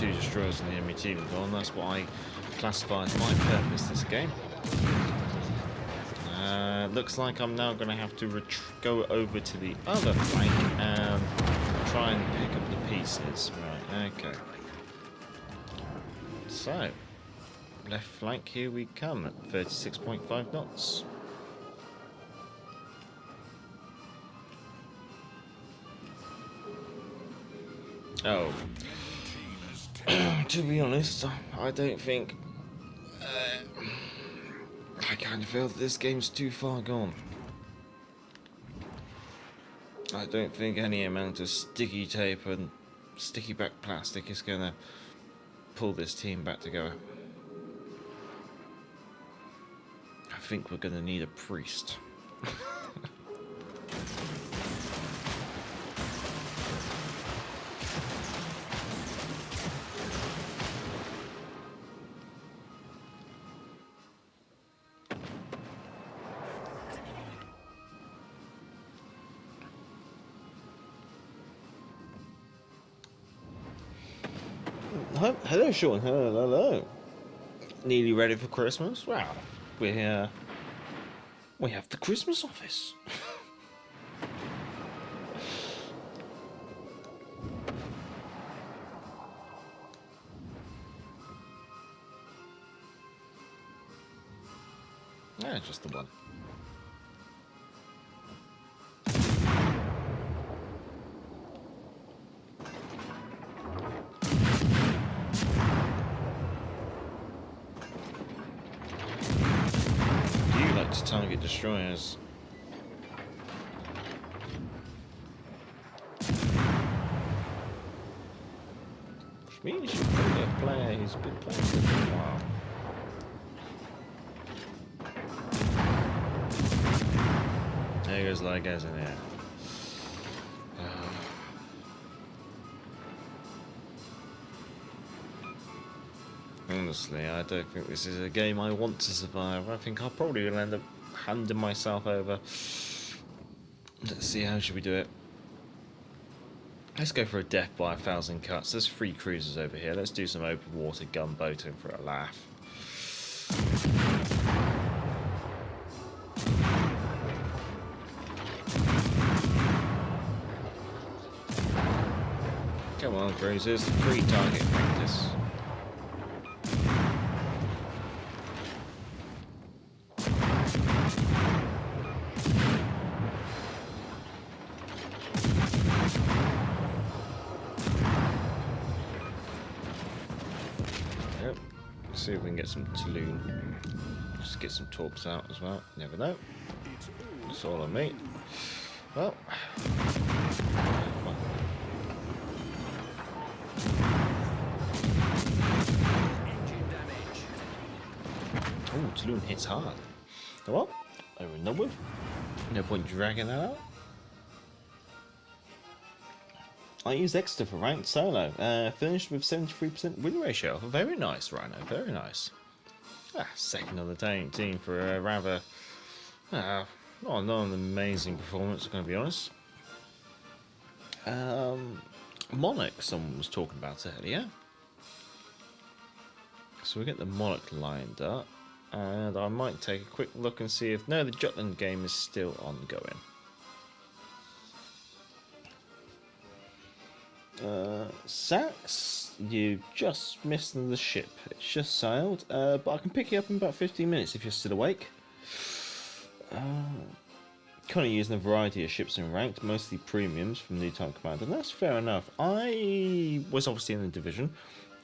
Destroyers in the enemy team gone. That's what I classify as my purpose this game. Looks like I'm now going to have to go over to the other flank and try and pick up the pieces. Right, okay. So, left flank, here we come at 36.5 knots. Oh. To be honest, I don't think... I kind of feel that this game's too far gone. I don't think any amount of sticky tape and sticky back plastic is going to pull this team back together. I think we're going to need a priest. Hello, Sean. Hello. Nearly ready for Christmas? Wow. We have the Christmas office. Yeah, just the one. You like to target destroyers. Which means you're probably a player who's been playing for a while. There goes Ligaz in there. Honestly, I don't think this is a game I want to survive. I think I'll probably end up handing myself over. Let's see, how should we do it? Let's go for a death by 1,000 cuts. There's 3 cruisers over here. Let's do some open water gunboating for a laugh. Come on, cruisers. 3 target practice. Yep. Let's see if we can get some Tulun. Just get some torps out as well. Never know. That's all on me. Well. Oh, Tulun hits hard. Well, over and done with. No point dragging that out. I used Exeter for ranked solo. Finished with 73% win ratio. Very nice, Rhino. Very nice. Second on the team for a rather not an amazing performance, I'm going to be honest. Monarch, someone was talking about earlier. So we get the Monarch lined up. And I might take a quick look and see if... No, the Jutland game is still ongoing. Sax, you just missed the ship. It's just sailed, but I can pick you up in about 15 minutes if you're still awake. Kind of using a variety of ships in ranked, mostly premiums from New Time Commander, and that's fair enough. I was obviously in the division,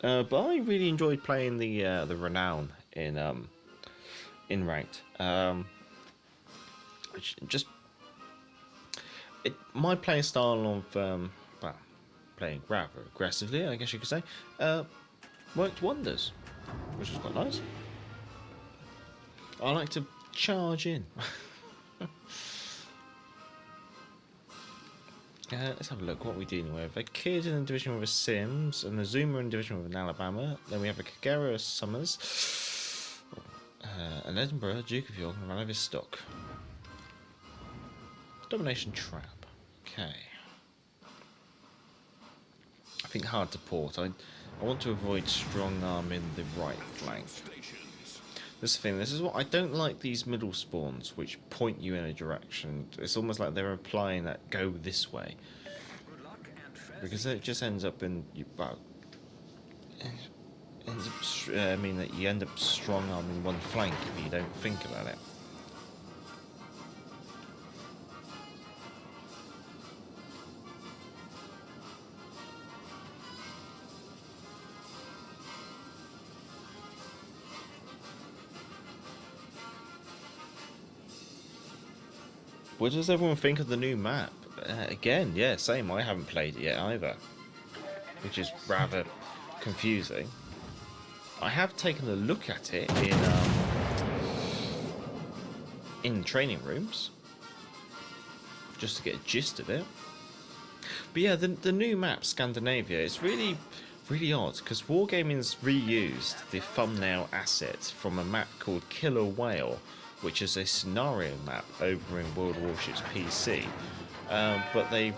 but I really enjoyed playing the Renown in ranked. My playing style of playing rather aggressively, I guess you could say, worked wonders, which is quite nice. I like to charge in. Let's have a look. What are we dealing with? A Kid in the division with a Sims, and a Zuma in the division with an Alabama. Then we have a Kagera Summers, an Edinburgh, Duke of York, and a Malavis Stock. Domination Trap. Okay. I think hard to port. I want to avoid strong arm in the right flank. This thing, this is what I don't like, these middle spawns which point you in a direction. It's almost like they're implying that go this way, because it just ends up in mean that you end up strong arming one flank if you don't think about it. What does everyone think of the new map? Again, yeah, same. I haven't played it yet either, which is rather confusing. I have taken a look at it in training rooms, just to get a gist of it. But yeah, the new map, Scandinavia, is really odd, because Wargaming's reused the thumbnail assets from a map called Killer Whale, which is a scenario map over in World Warships PC, but they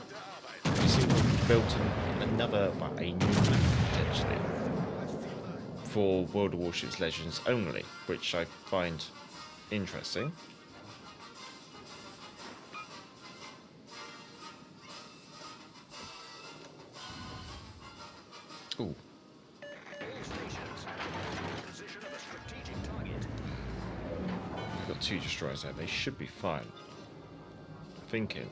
seem to have built a new map potentially. for World of Warships Legends only, which I find interesting. Ooh. We've got 2 destroyers there. They should be fine. I'm thinking.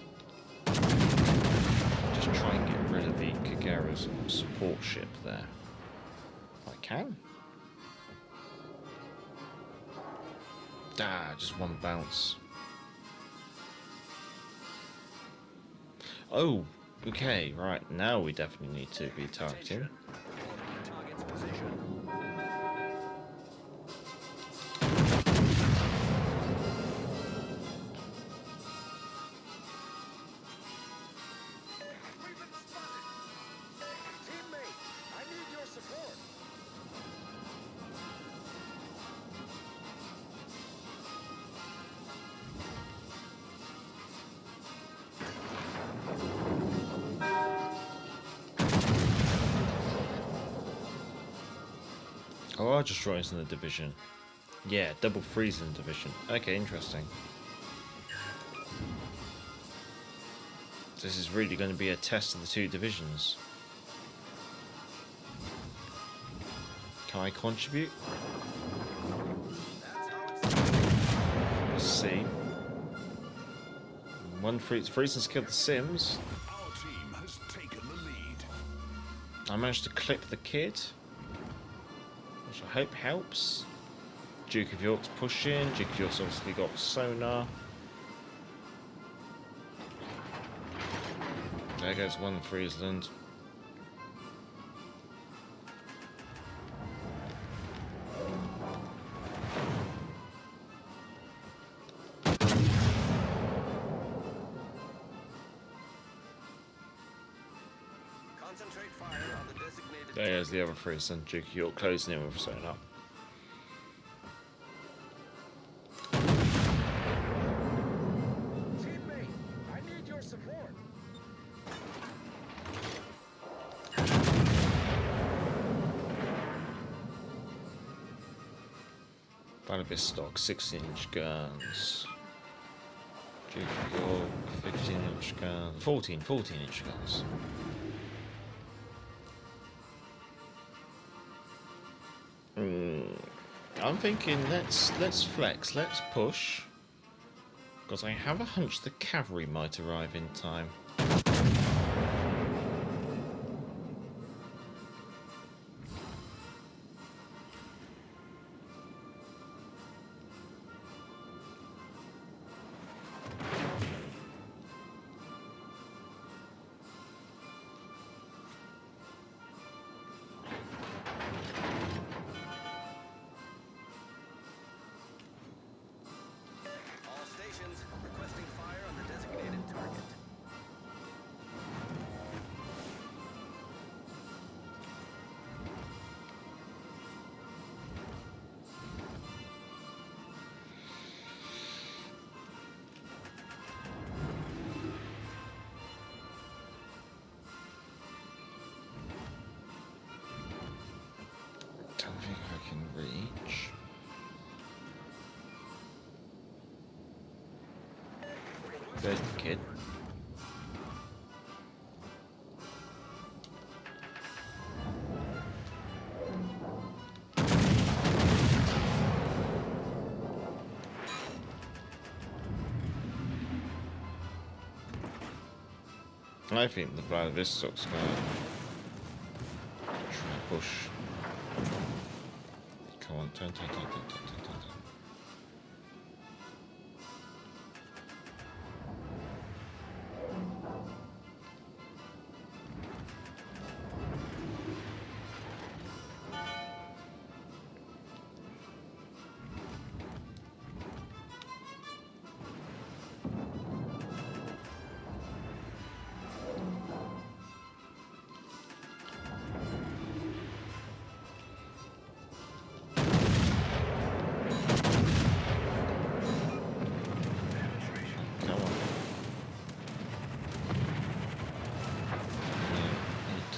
Just try and get rid of the Kagera's support ship there. If I can. Ah, just 1 bounce. Oh, okay, right. Now we definitely need to be targeting. Oh, our destroyers in the division. Yeah, double freeze in the division. Okay, interesting. This is really going to be a test of the 2 divisions. Can I contribute? Let's see. 1 freeze has killed the Sims. Our team has taken the lead. I managed to clip the kid, which I hope helps. Duke of York's pushing. Duke of York's obviously got sonar. There goes 1 Friesland. Concentrate fire on the designated. There's the other Friesland. Duke of York closing in with sonar. Teammate, I need your support. Stock 16-inch guns. Duke of York 15-inch guns. 14-inch guns. I'm thinking let's flex, let's push, because I have a hunch the cavalry might arrive in time. Requesting fire on the designated target. Don't think I can reach. There's the kid. I think the Vladivostock's gonna try and push. Come on, turn.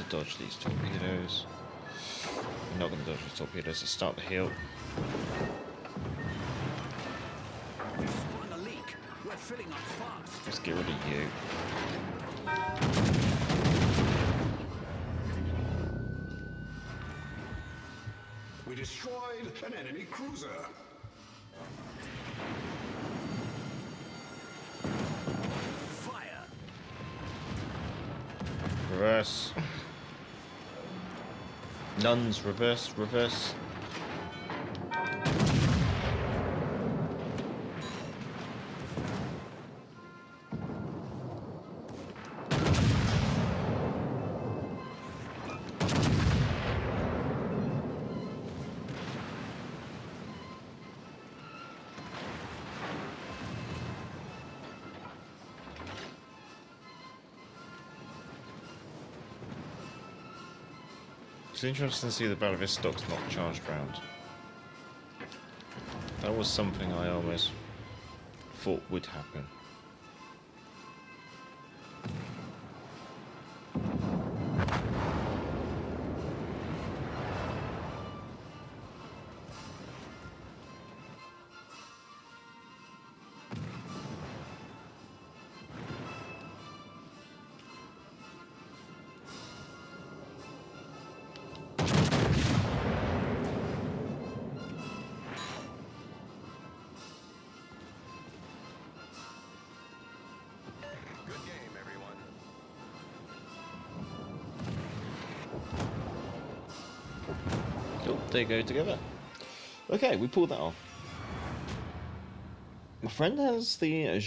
Dodge these torpedoes. not going to dodge the torpedoes. Let's start the heal. We sprung a leak. We're filling up fast. Let's get rid of you. We destroyed an enemy cruiser. Fire. Reverse. Nuns, reverse, reverse. It's interesting to see the Balavistock's not charged round. That was something I almost thought would happen. They go together. Okay, we pulled that off. My friend has the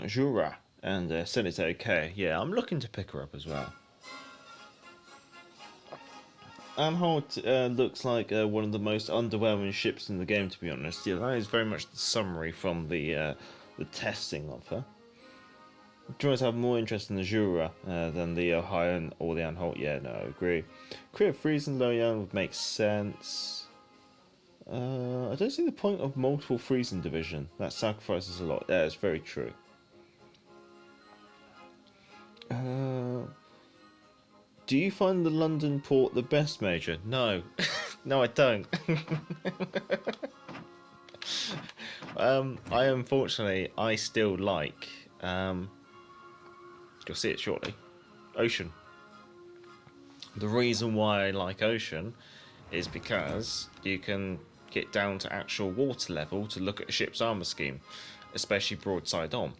Jura and said it's okay. Yeah, I'm looking to pick her up as well. Anhalt looks like one of the most underwhelming ships in the game, to be honest. Yeah, that is very much the summary from the testing of her. Do you want to have more interest in the Jura than the Ohio or the Anhalt? Yeah, no, I agree. Create a Friesen Loyang would make sense. I don't see the point of multiple Friesen division. That sacrifices a lot. Yeah, it's very true. Do you find the London port the best, Major? No. No, I don't. Unfortunately, I still like... you'll see it shortly. Ocean. The reason why I like Ocean is because you can get down to actual water level to look at a ship's armour scheme, especially broadside on.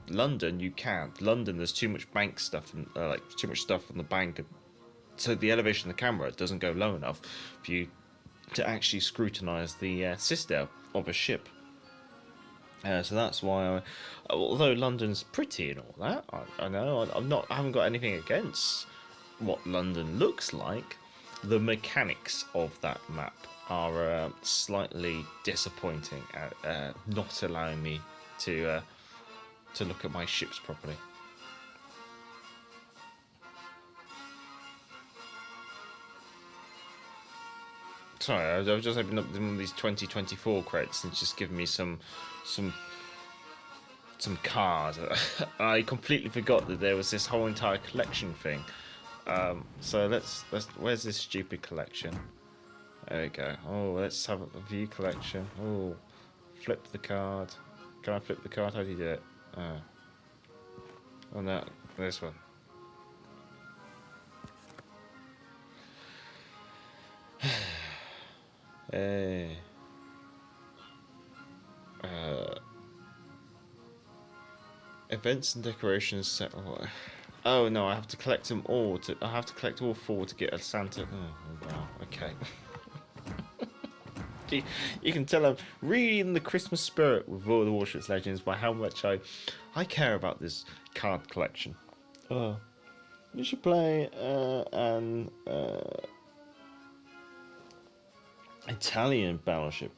London, you can't. London, there's too much bank stuff, and, like too much stuff on the bank, so the elevation of the camera doesn't go low enough for you to actually scrutinise the citadel of a ship. So that's why, although London's pretty and all that, I know I haven't got anything against what London looks like. The mechanics of that map are slightly disappointing at not allowing me to look at my ships properly. Sorry, I was just opening up one of these 2024 crates and just giving me some cards. I completely forgot that there was this whole entire collection thing. So let's where's this stupid collection? There we go. Oh, let's have a view collection. Oh, flip the card. Can I flip the card? How do you do it? Oh no, this one. Hey. Events and decorations set. Oh no, I have to collect them all. I have to collect all 4 to get a Santa. Oh wow, okay. You can tell I'm really in the Christmas spirit with all the Warships Legends by how much I care about this card collection. You should play an Italian battleship.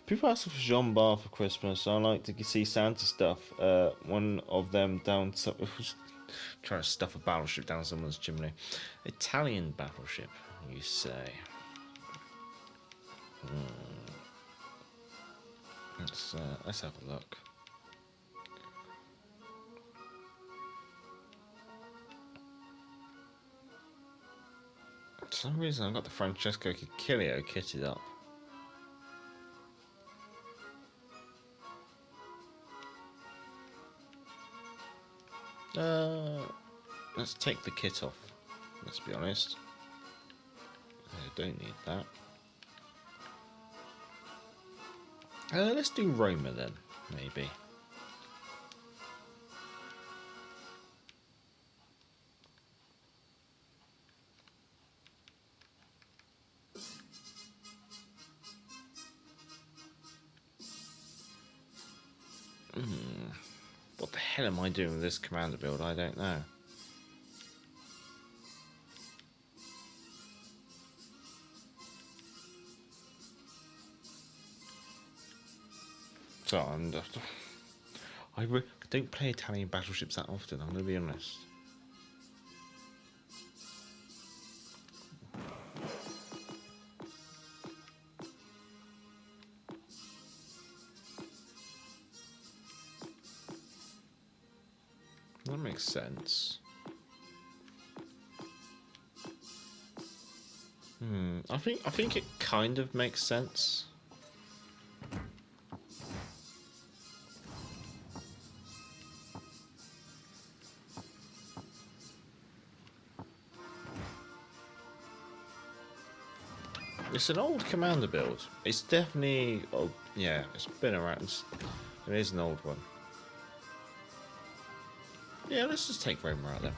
People ask for Jean Bar for Christmas. I like to see Santa stuff. One of them down some trying to stuff a battleship down someone's chimney. Italian battleship, you say? Let's have a look. some reason I've got the Francesco Kikilio kitted up. Let's take the kit off. Let's be honest. I don't need that. Let's do Roma then, maybe. What the hell am I doing with this commander build? I don't know. So I don't play Italian battleships that often, I'm going to be honest. That makes sense. I think it kind of makes sense. It's an old commander build. It's definitely, oh yeah, it's been around. It is an old one. Yeah, let's just take Roma out there.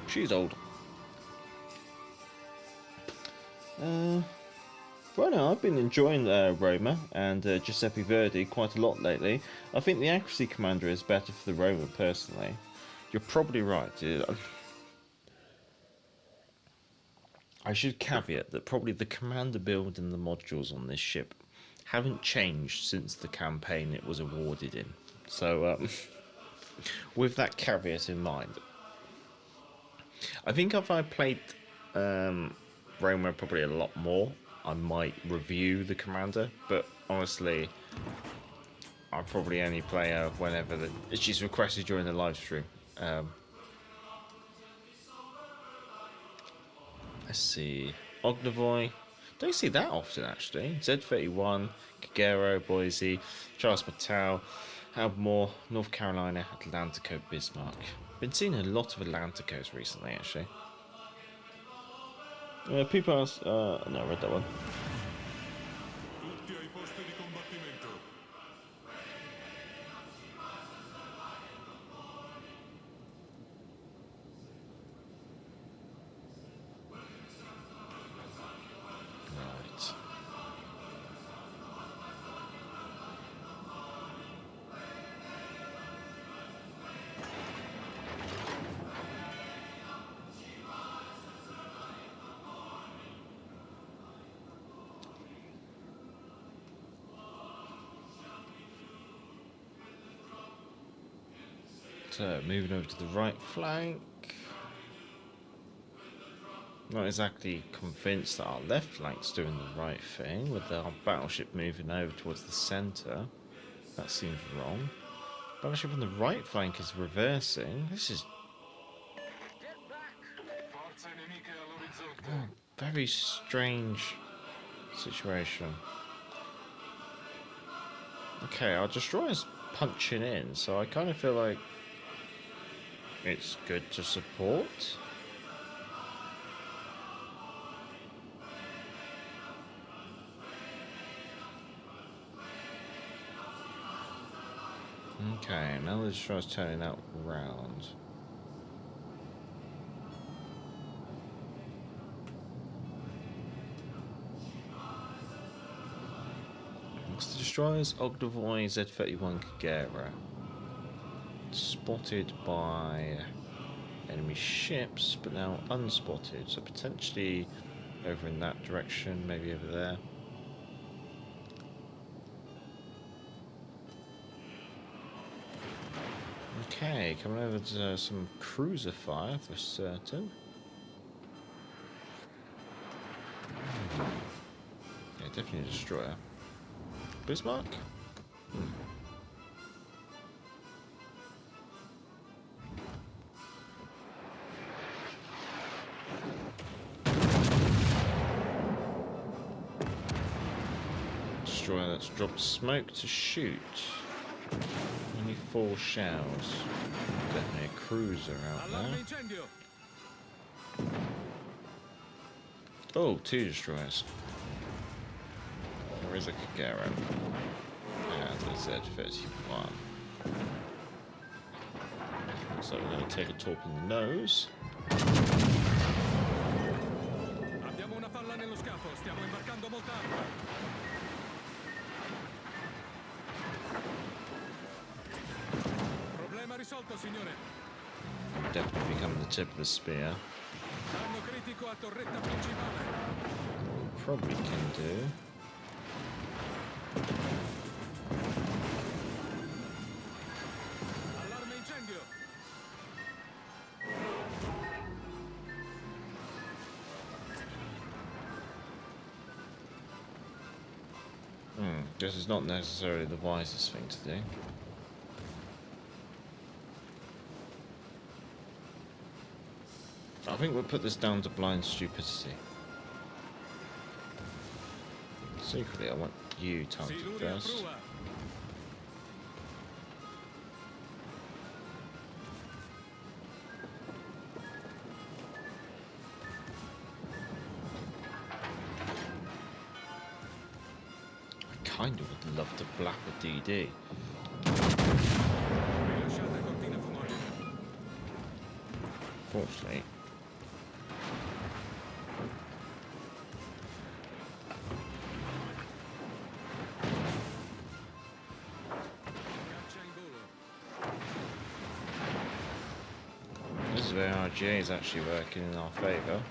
She's old. Well, no, I've been enjoying Roma and Giuseppe Verdi quite a lot lately. I think the accuracy commander is better for the Roma, personally. You're probably right. I should caveat that probably the commander build and the modules on this ship haven't changed since the campaign it was awarded in. So, with that caveat in mind, I think if I played Roma probably a lot more, I might review the commander, but honestly, I'll probably only play her whenever she's requested during the live stream. Let's see, Ognivoy, don't see that often actually. Z31, Kagero, Boise, Charles Mattel, Albemarle, North Carolina, Atlantico, Bismarck. Been seeing a lot of Atlanticos recently actually. People ask, no, I read that one. Right. So, moving over to the right flank. Not exactly convinced that our left flank's doing the right thing, with our battleship moving over towards the centre. That seems wrong. Battleship on the right flank is reversing. This is... Oh, very strange situation. Okay, our destroyer's punching in, so I kind of feel like it's good to support. Okay, now the destroyer's turning that round. Next, the destroyers, Ognivoy, Z31 Kagera. Spotted by enemy ships, but now unspotted, so potentially over in that direction, maybe over there. Okay, coming over to some cruiser fire for certain. Yeah, definitely a destroyer. Bismarck? let's drop smoke to shoot. Only 4 shells. Definitely a cruiser out there. Oh, 2 destroyers. There is a Kagero. And a Z-31. So we're going to take a torp in the nose. Abbiamo una falla nello scafo, stiamo imbarcando molta acqua. Problema risolto, signore. Definitely become the tip of the spear. Danno critico a torretta principale. Probably can do. Allarme incendio. This is not necessarily the wisest thing to do. I think we'll put this down to blind stupidity. Secretly, I want you targeted first. I kind of would love to blap a DD. Fortunately. This is where RGA is actually working in our favour.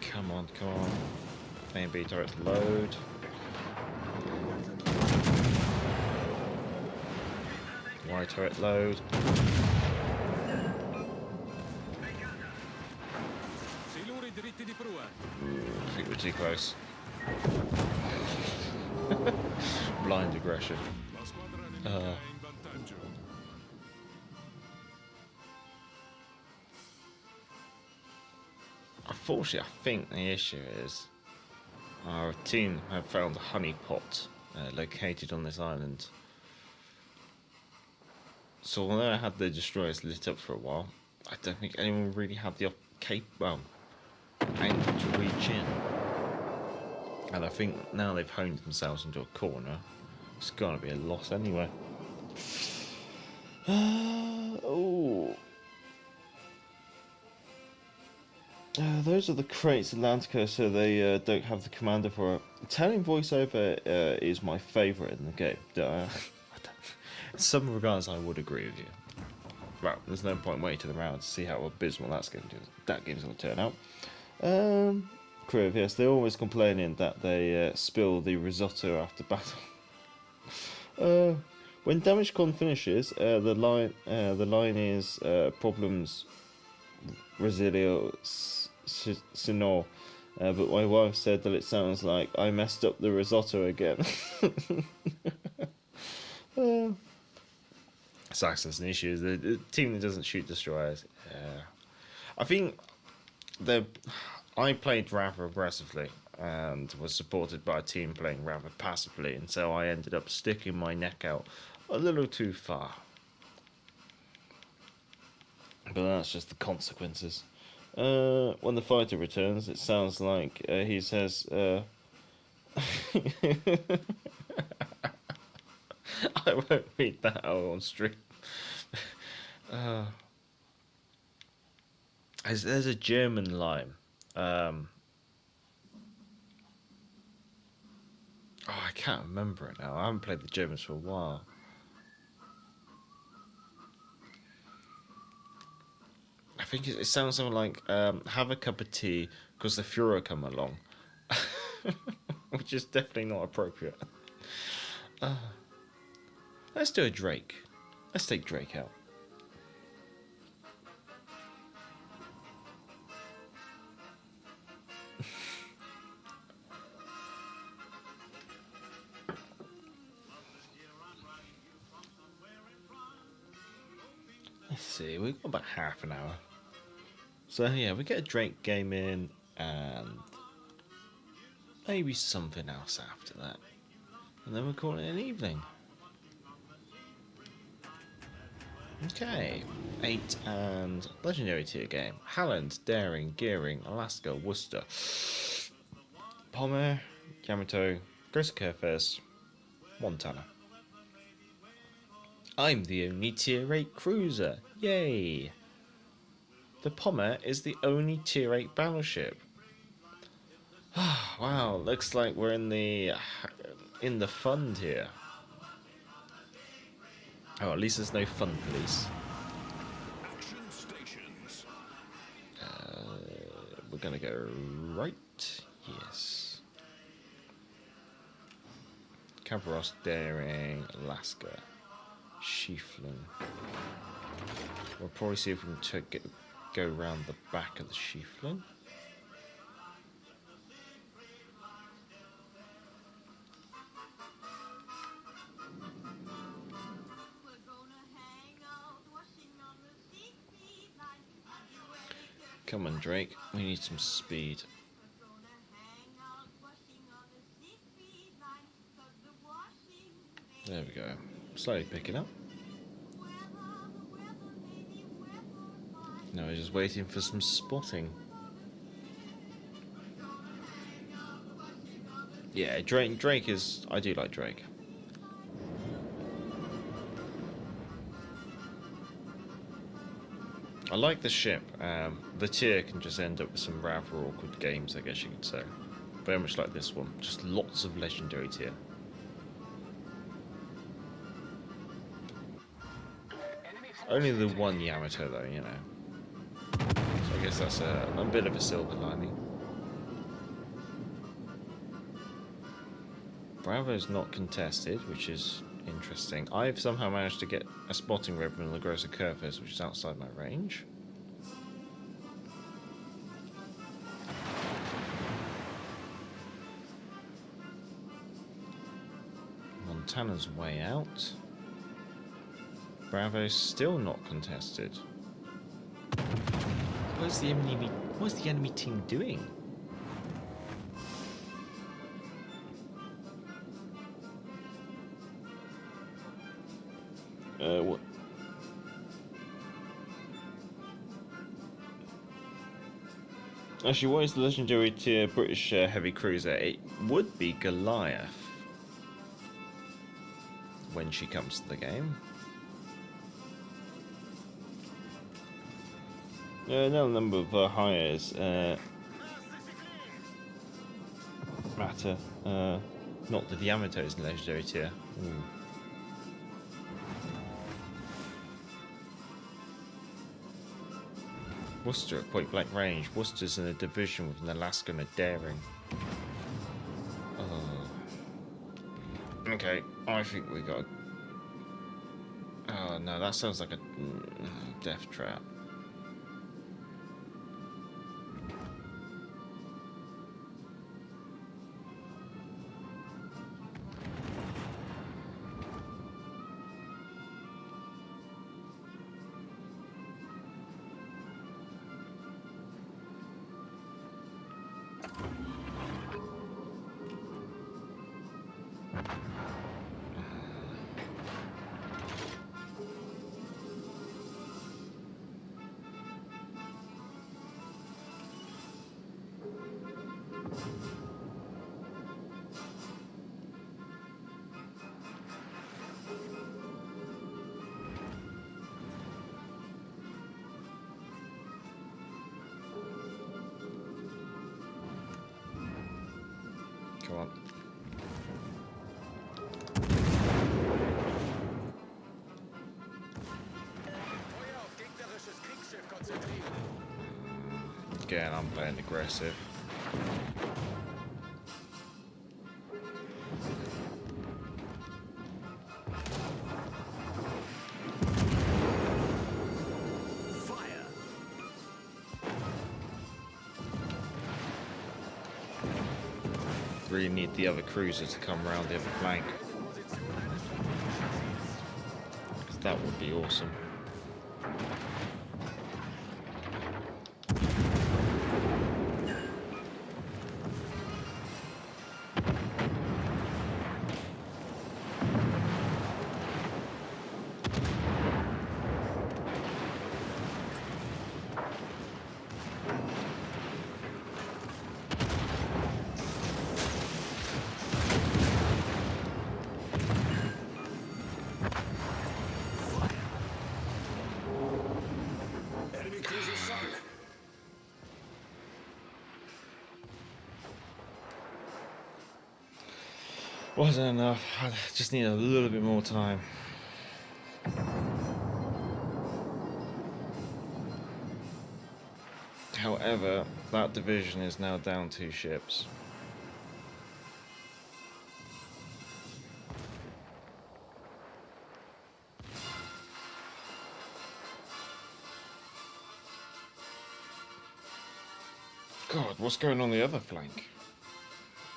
Come on, come on. A and B turrets load. Y turret load. I think we're too close. Blind aggression. Unfortunately, I think the issue is our team have found a honey pot located on this island. So although I had the destroyers lit up for a while, I don't think anyone really had the angle to reach in. And I think now they've honed themselves into a corner, it's gonna be a loss anyway. Those are the crates Atlantica, so they don't have the commander for it. Italian voiceover is my favourite in the game. In some regards, I would agree with you. Well, there's no point waiting around to see how abysmal that game's going to turn out. Crew, yes, they're always complaining that they spill the risotto after battle. When DamageCon finishes, the line is problems resilio sino, but my wife said that it sounds like I messed up the risotto again. Success and issues. The team that doesn't shoot destroyers. I think I played rather aggressively and was supported by a team playing rather passively, and so I ended up sticking my neck out a little too far. But that's just the consequences. When the fighter returns, it sounds like he says, I won't read that out on stream. There's a German line. I can't remember it now. I haven't played the Germans for a while. I think it sounds something like, have a cup of tea because the Führer come along. Which is definitely not appropriate. Let's do a Drake. Let's take Drake out. Let's see, we've got about half an hour. So yeah, we get a Drake game in, and maybe something else after that. And then we'll call it an evening. Okay, 8 and legendary tier game. Halland, Daring, Gearing, Alaska, Worcester, Palmer, Yamato, Greater Kerfess, Montana. I'm the only tier 8 cruiser. Yay! The Palmer is the only tier 8 battleship. Wow, looks like we're in the fund here. Oh, at least there's no fun police. Action stations. We're gonna go right. Yes. Cabros, Daring, Alaska, Schieffelin. We'll probably see if we can go around the back of the Schieffelin. Come on, Drake. We need some speed. There we go. Slowly picking up. No, we're just waiting for some spotting. Yeah, Drake is... I do like Drake. I like the ship. The tier can just end up with some rather awkward games, I guess you could say. Very much like this one. Just lots of legendary tier. Only the one Yamato though, you know. So I guess that's a bit of a silver lining. Bravo's not contested, which is interesting. I've somehow managed to get a spotting ribbon on the Grosser Kerfess, which is outside my range. Montana's way out. Bravo's still not contested. What's the enemy team doing? What? Actually, what is the legendary tier British heavy cruiser? It would be Goliath when she comes to the game. No number of hires matter. Not that the Yamato is in legendary tier. Worcester at point blank range. Worcester's in a division with an Alaska and a Daring. Oh. Okay, I think we got. Oh no, that sounds like a death trap. Come on. Again, I'm playing aggressive. Really need the other cruiser to come around the other flank. Because that would be awesome. Wasn't enough. I just need a little bit more time. However, that division is now down 2 ships. God, what's going on the other flank?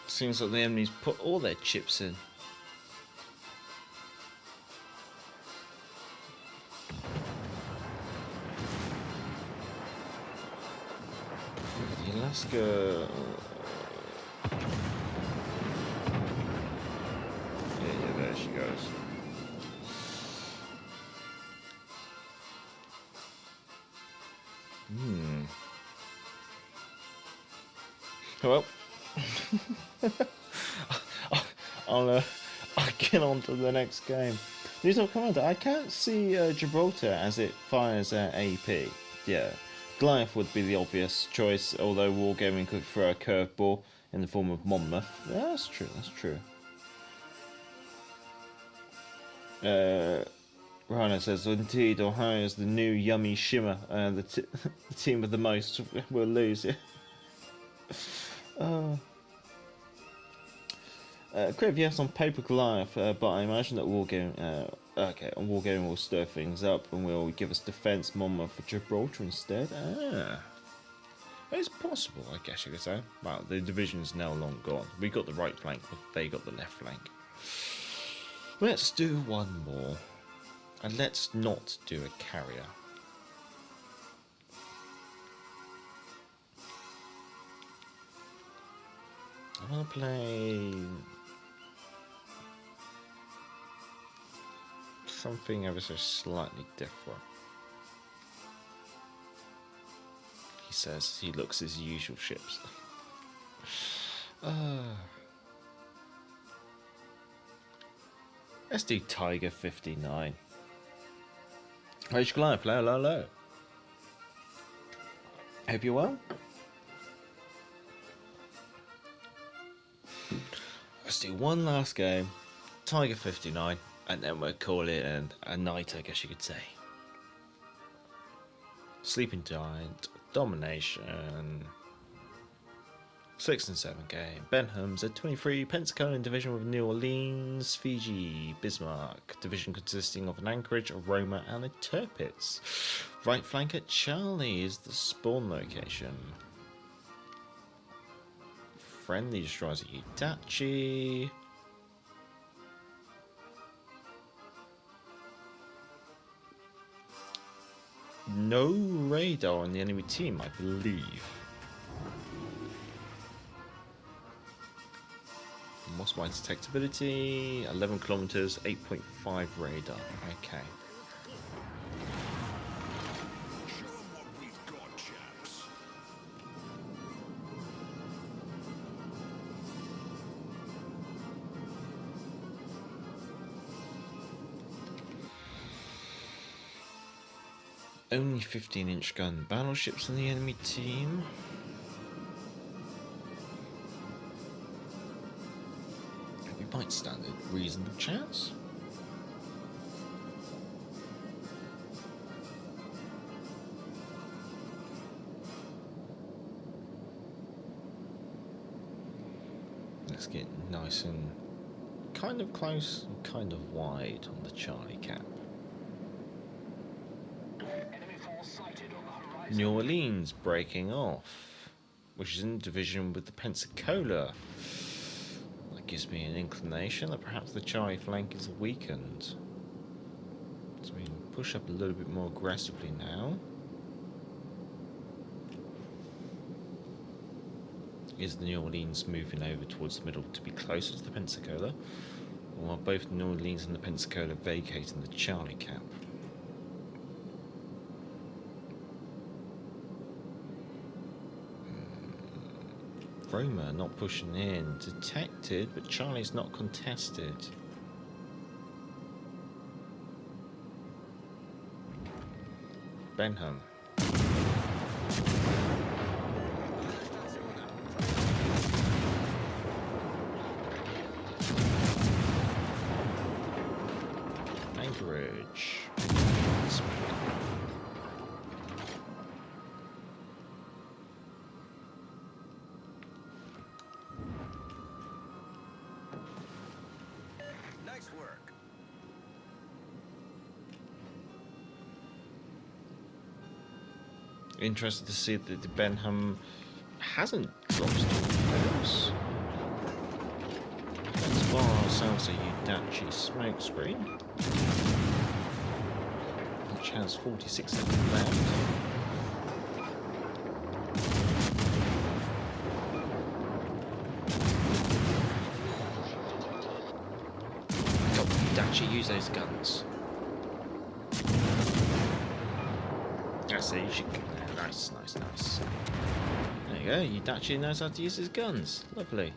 Seems like the enemy's put all their chips in. The Alaska... Yeah, there she goes. Well, I'll get on to the next game. News of Commander, I can't see Gibraltar as it fires AP. Yeah, Goliath would be the obvious choice, although Wargaming could throw a curveball in the form of Monmouth. Yeah, that's true, that's true. Rhino says, indeed, Ohio is the new yummy shimmer. The team with the most will lose. Crib, yes, on paper Goliath, but I imagine that Wargaming will stir things up and will give us defense Monmouth for Gibraltar instead. It's possible, I guess you could say. Well, the division's now long gone. We got the right flank, but they got the left flank. Let's do one more. And let's not do a carrier. I want to play something ever so slightly different. He says he looks his usual ships. Let's do Tiger 59. Rage Goliath, hello. Hope you're well. Let's do one last game, Tiger 59, and then we'll call it a night, I guess you could say. Sleeping Giant, Domination, 6 and 7 game. Benham's at 23, Pensacola division with New Orleans, Fiji, Bismarck, division consisting of an Anchorage, a Roma, and a Tirpitz. Right flank at Charlie is the spawn location. Friendly destroys Itachi. No radar on the enemy team, I believe. What's my detectability? 11 kilometers, 8.5 radar. Okay. Show 'em what we've got, chaps. Only 15-inch gun battleships on the enemy team. We might stand a reasonable chance. Let's get nice and kind of close and kind of wide on the Charlie cap. New Orleans breaking off, which is in division with the Pensacola. That gives me an inclination that perhaps the Charlie flank is weakened. So we can push up a little bit more aggressively now. Is the New Orleans moving over towards the middle to be closer to the Pensacola? Or are both the New Orleans and the Pensacola vacating the Charlie cap? Roma not pushing in. Detected, but Charlie's not contested. Benham. anchorage. Nice work. Interested to see that the Benham hasn't dropped torpedoes. Let's bar ourselves a Udachi smokescreen, which has 46 seconds left. God, Udachi, use those guns. I see, you should. Nice, nice, nice. There you go, Udachi knows how to use his guns. Lovely.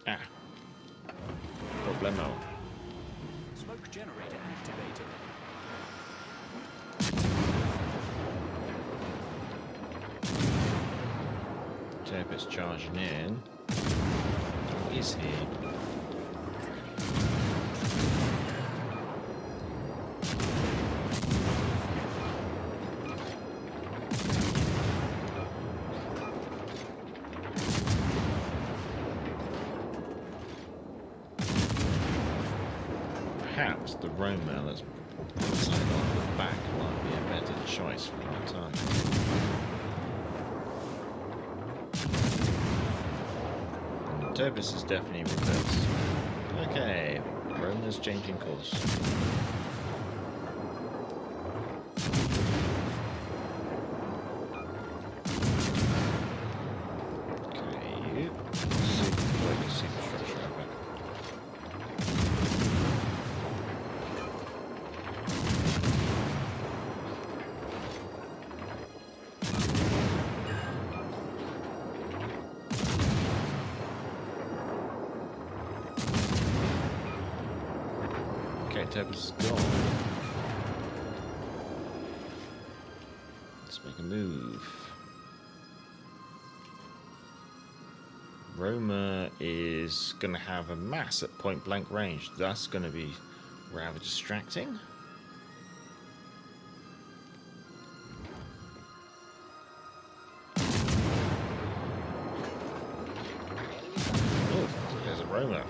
Ah. Problemo. Smoke generator activated. It's charging in. What is he? Perhaps the Roma that's outside on the back might be a better choice for our time. Turbis is definitely reversed. Okay, Roma's changing course. Okay, you superstructure over. Turbis is gone. Let's make a move. Roma is going to have a mass at point blank range. That's going to be rather distracting. Oh, there's a Roma.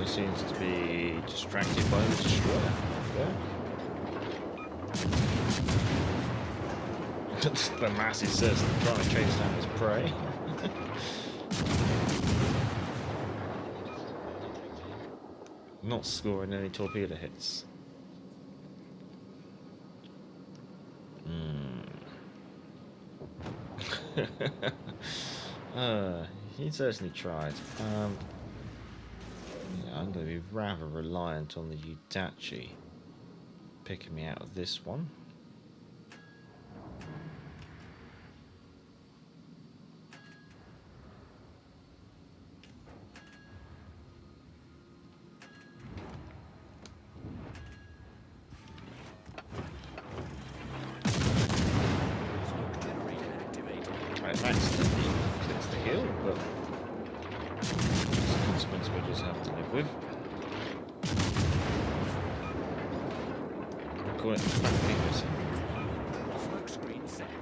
Seems to be distracted by the destroyer. Yeah. The mass is certainly trying to chase down his prey. Not scoring any torpedo hits. He certainly tried. I'm going to be rather reliant on the Udachi picking me out of this one. I accidentally clicked the hill, but consequence we'll just have to live with. Call it fat fingers.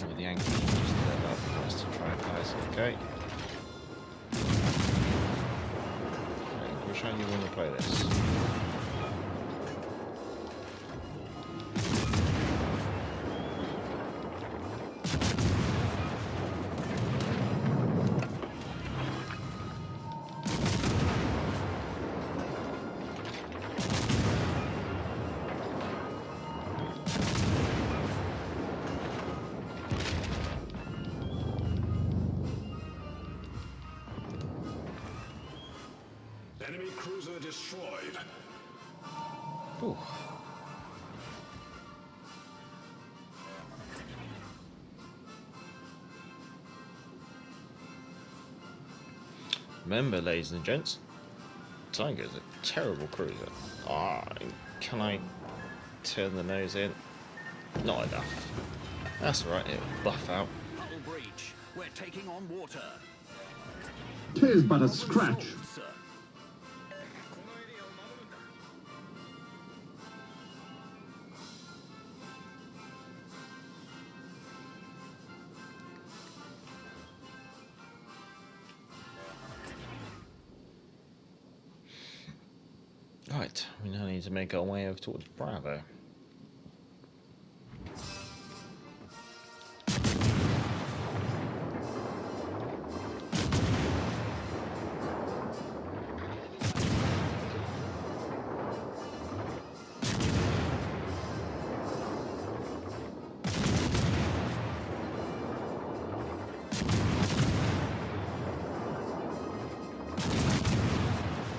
With the anchor just there up for us to try and place it, okay? Which how you want to play this? Enemy cruiser destroyed. Ooh. Remember, ladies and gents, Tiger's a terrible cruiser. Can I turn the nose in? Not enough. That's right, it'll buff out. Hull breach. We're taking on water. 'Tis but a scratch. Sir. Right, we now need to make our way over towards Bravo.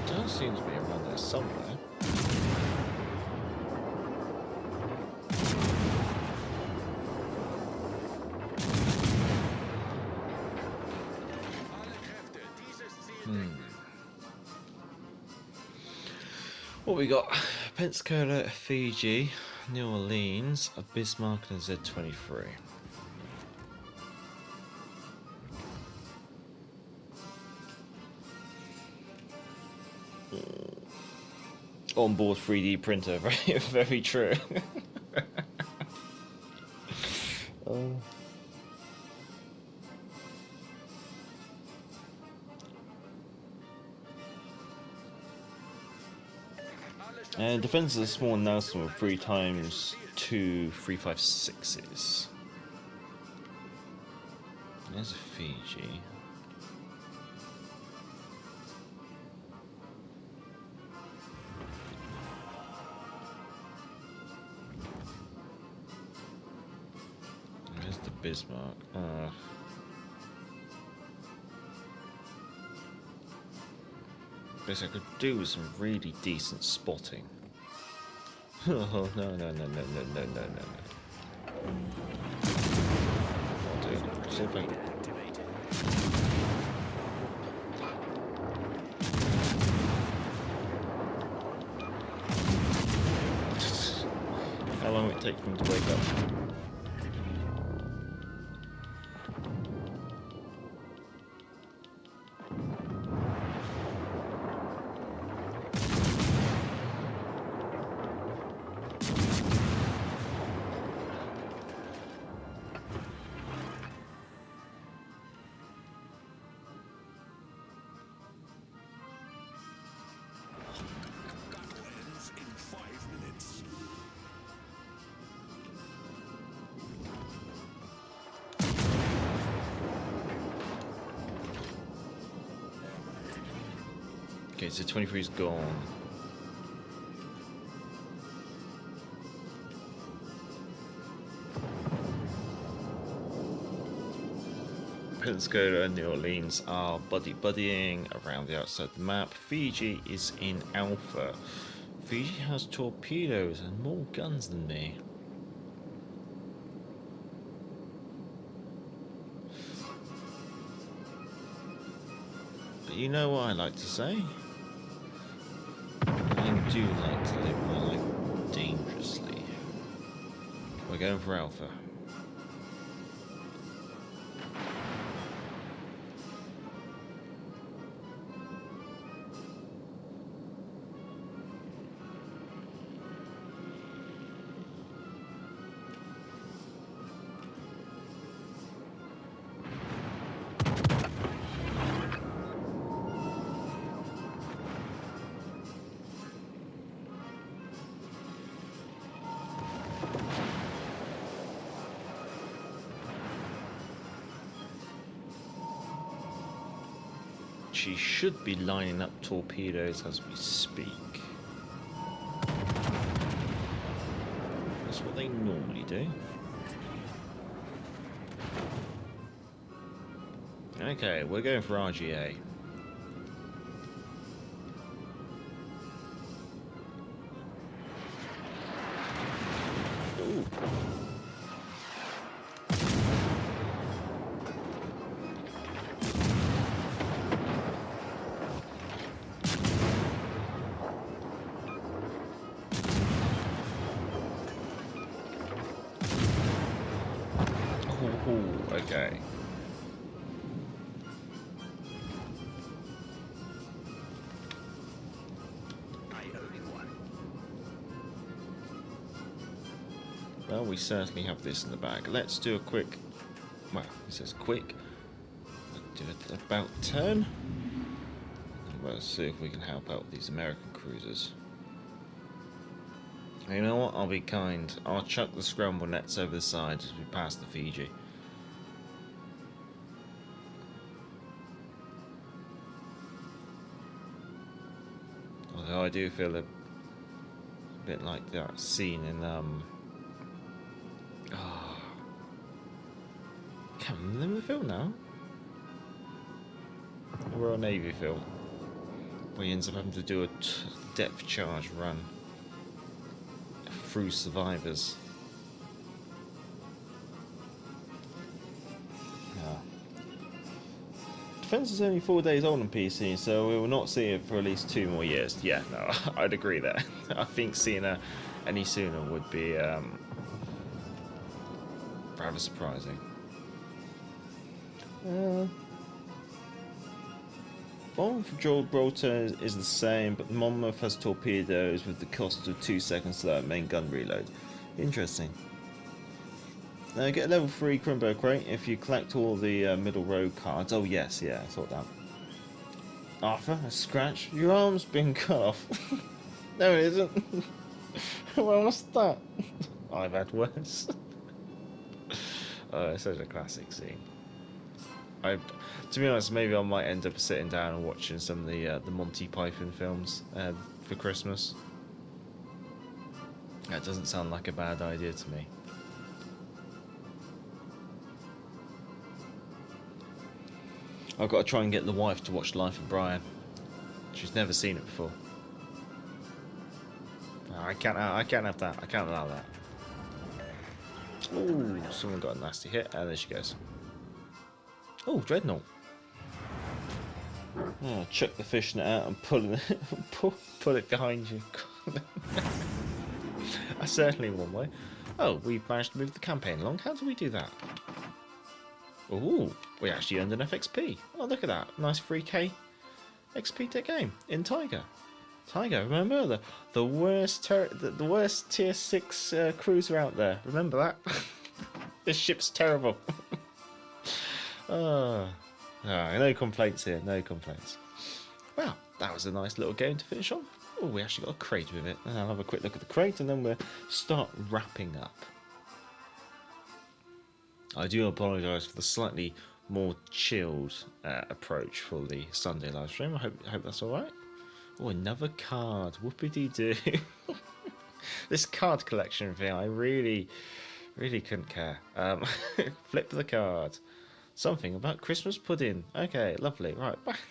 Does seem to be around there somewhere. What we got? Pensacola, Fiji, New Orleans, a Bismarck and a Z-23. Onboard 3D printer, very, very true. And defense is a small announcement with 3 times 2 356s. There's a Fiji. There's the Bismarck. Guess I could do with some really decent spotting. Oh no. I'll do it. See if I can. How long will it take them to wake up? Okay, so 23's gone. Pensacola and New Orleans are buddying around the outside of the map. Fiji is in Alpha. Fiji has torpedoes and more guns than me. But you know what I like to say? I do like to live my life dangerously. We're going for Alpha. She should be lining up torpedoes as we speak. That's what they normally do. Okay, we're going for RGA. Okay. Well, we certainly have this in the bag. Let's do a quick, well, it says quick, do it about turn. Let's see if we can help out these American cruisers. You know what, I'll be kind. I'll chuck the scramble nets over the side as we pass the Fiji. Although I do feel a bit like that scene in can't remember the film now. A Royal Navy film where he ends up having to do a depth charge run through survivors. Defense is only 4 days old on PC, so we will not see it for at least 2 more years. Yeah, no, I'd agree there. I think seeing her any sooner would be rather surprising. Bomb for Gibraltar is the same, but the Monmouth has torpedoes with the cost of 2 seconds to that main gun reload. Interesting. Now get a level 3 Crimbo crate if you collect all the middle row cards. Oh yes, yeah, I thought that. Arthur, a scratch. Your arm's been cut off. No, it isn't. Well, what's that? I've had worse. Oh, it's such a classic scene. To be honest, maybe I might end up sitting down and watching some of the Monty Python films for Christmas. That doesn't sound like a bad idea to me. I've got to try and get the wife to watch Life of Brian. She's never seen it before. No, I can't have that. I can't allow that. Ooh, someone got a nasty hit, and there she goes. Oh, Dreadnought. Oh, chuck the fishnet out and pull it behind you. That's certainly one way. Oh, we've managed to move the campaign along. How do we do that? Ooh, we actually earned an FXP. Oh, look at that. Nice 3k XP to game in Tiger. Tiger, remember the worst tier 6 cruiser out there. Remember that? This ship's terrible. No complaints here, no complaints. Well, that was a nice little game to finish on. Oh, we actually got a crate with it. And I'll have a quick look at the crate and then we'll start wrapping up. I do apologise for the slightly more chilled approach for the Sunday live stream. I hope that's alright. Oh, another card. Whoopity-doo. This card collection thing, I really couldn't care. Flip the card. Something about Christmas pudding. Okay, lovely. Right, back.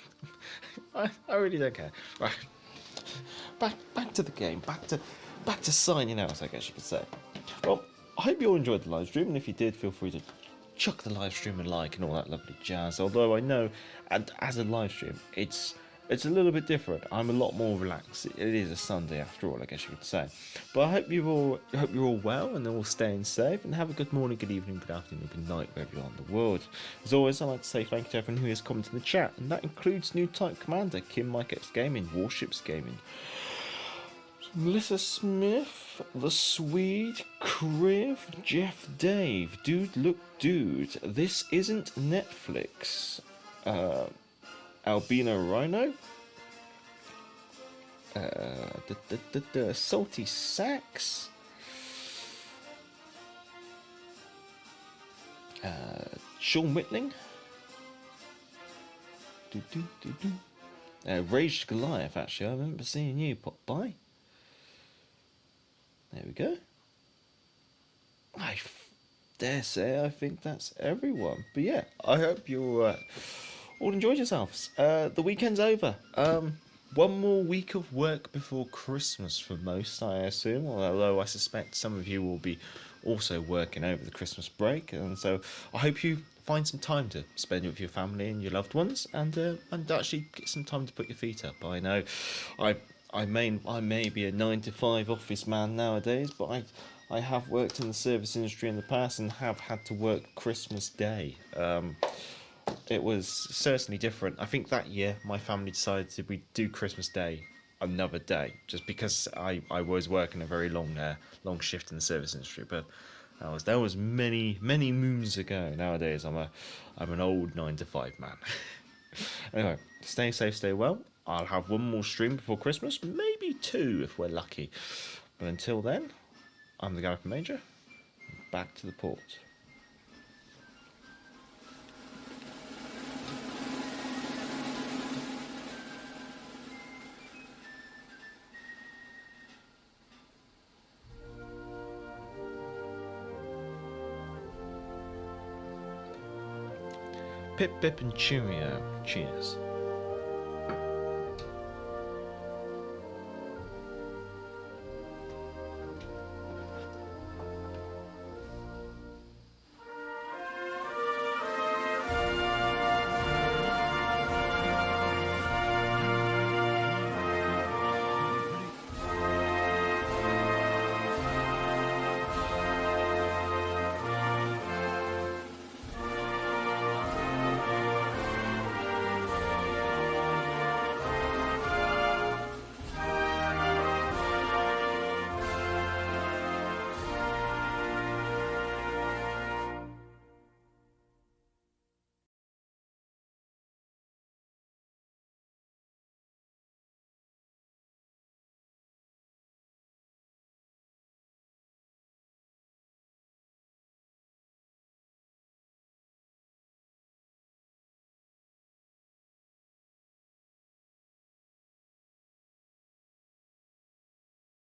I really don't care. Right, back to the game. Back to signing out, I guess you could say. Well, I hope you all enjoyed the live stream, and if you did, feel free to chuck the live stream a like and all that lovely jazz. Although I know, and as a live stream, it's a little bit different. I'm a lot more relaxed. It is a Sunday after all, I guess you could say. But I hope you're all well and all staying safe, and have a good morning, good evening, good afternoon, good night wherever you are in the world. As always, I'd like to say thank you to everyone who has commented in the chat, and that includes new type commander Kim Mike X Gaming, Warships Gaming, Melissa Smith, The Swede, Kriv, Jeff Dave, Dude Look Dude, This Isn't Netflix, Albino Rhino, Salty Sax, Sean Whitling, Raged Goliath, actually, I remember seeing you pop by. There we go. I dare say I think that's everyone. But yeah, I hope you all enjoyed yourselves. The weekend's over. One more week of work before Christmas for most, I assume. Although I suspect some of you will be also working over the Christmas break, and so I hope you find some time to spend with your family and your loved ones, and actually get some time to put your feet up. I know I may be a 9 to 5 office man nowadays, but I have worked in the service industry in the past and have had to work Christmas Day. It was certainly different. I think that year my family decided we do Christmas Day another day, just because I was working a very long shift in the service industry. But that was many moons ago. Nowadays I'm an old 9 to 5 man. Anyway, stay safe, stay well. I'll have one more stream before Christmas, maybe 2 if we're lucky. But until then, I'm the Galloping Major. Back to the port. Pip, pip, and cheerio. Cheers.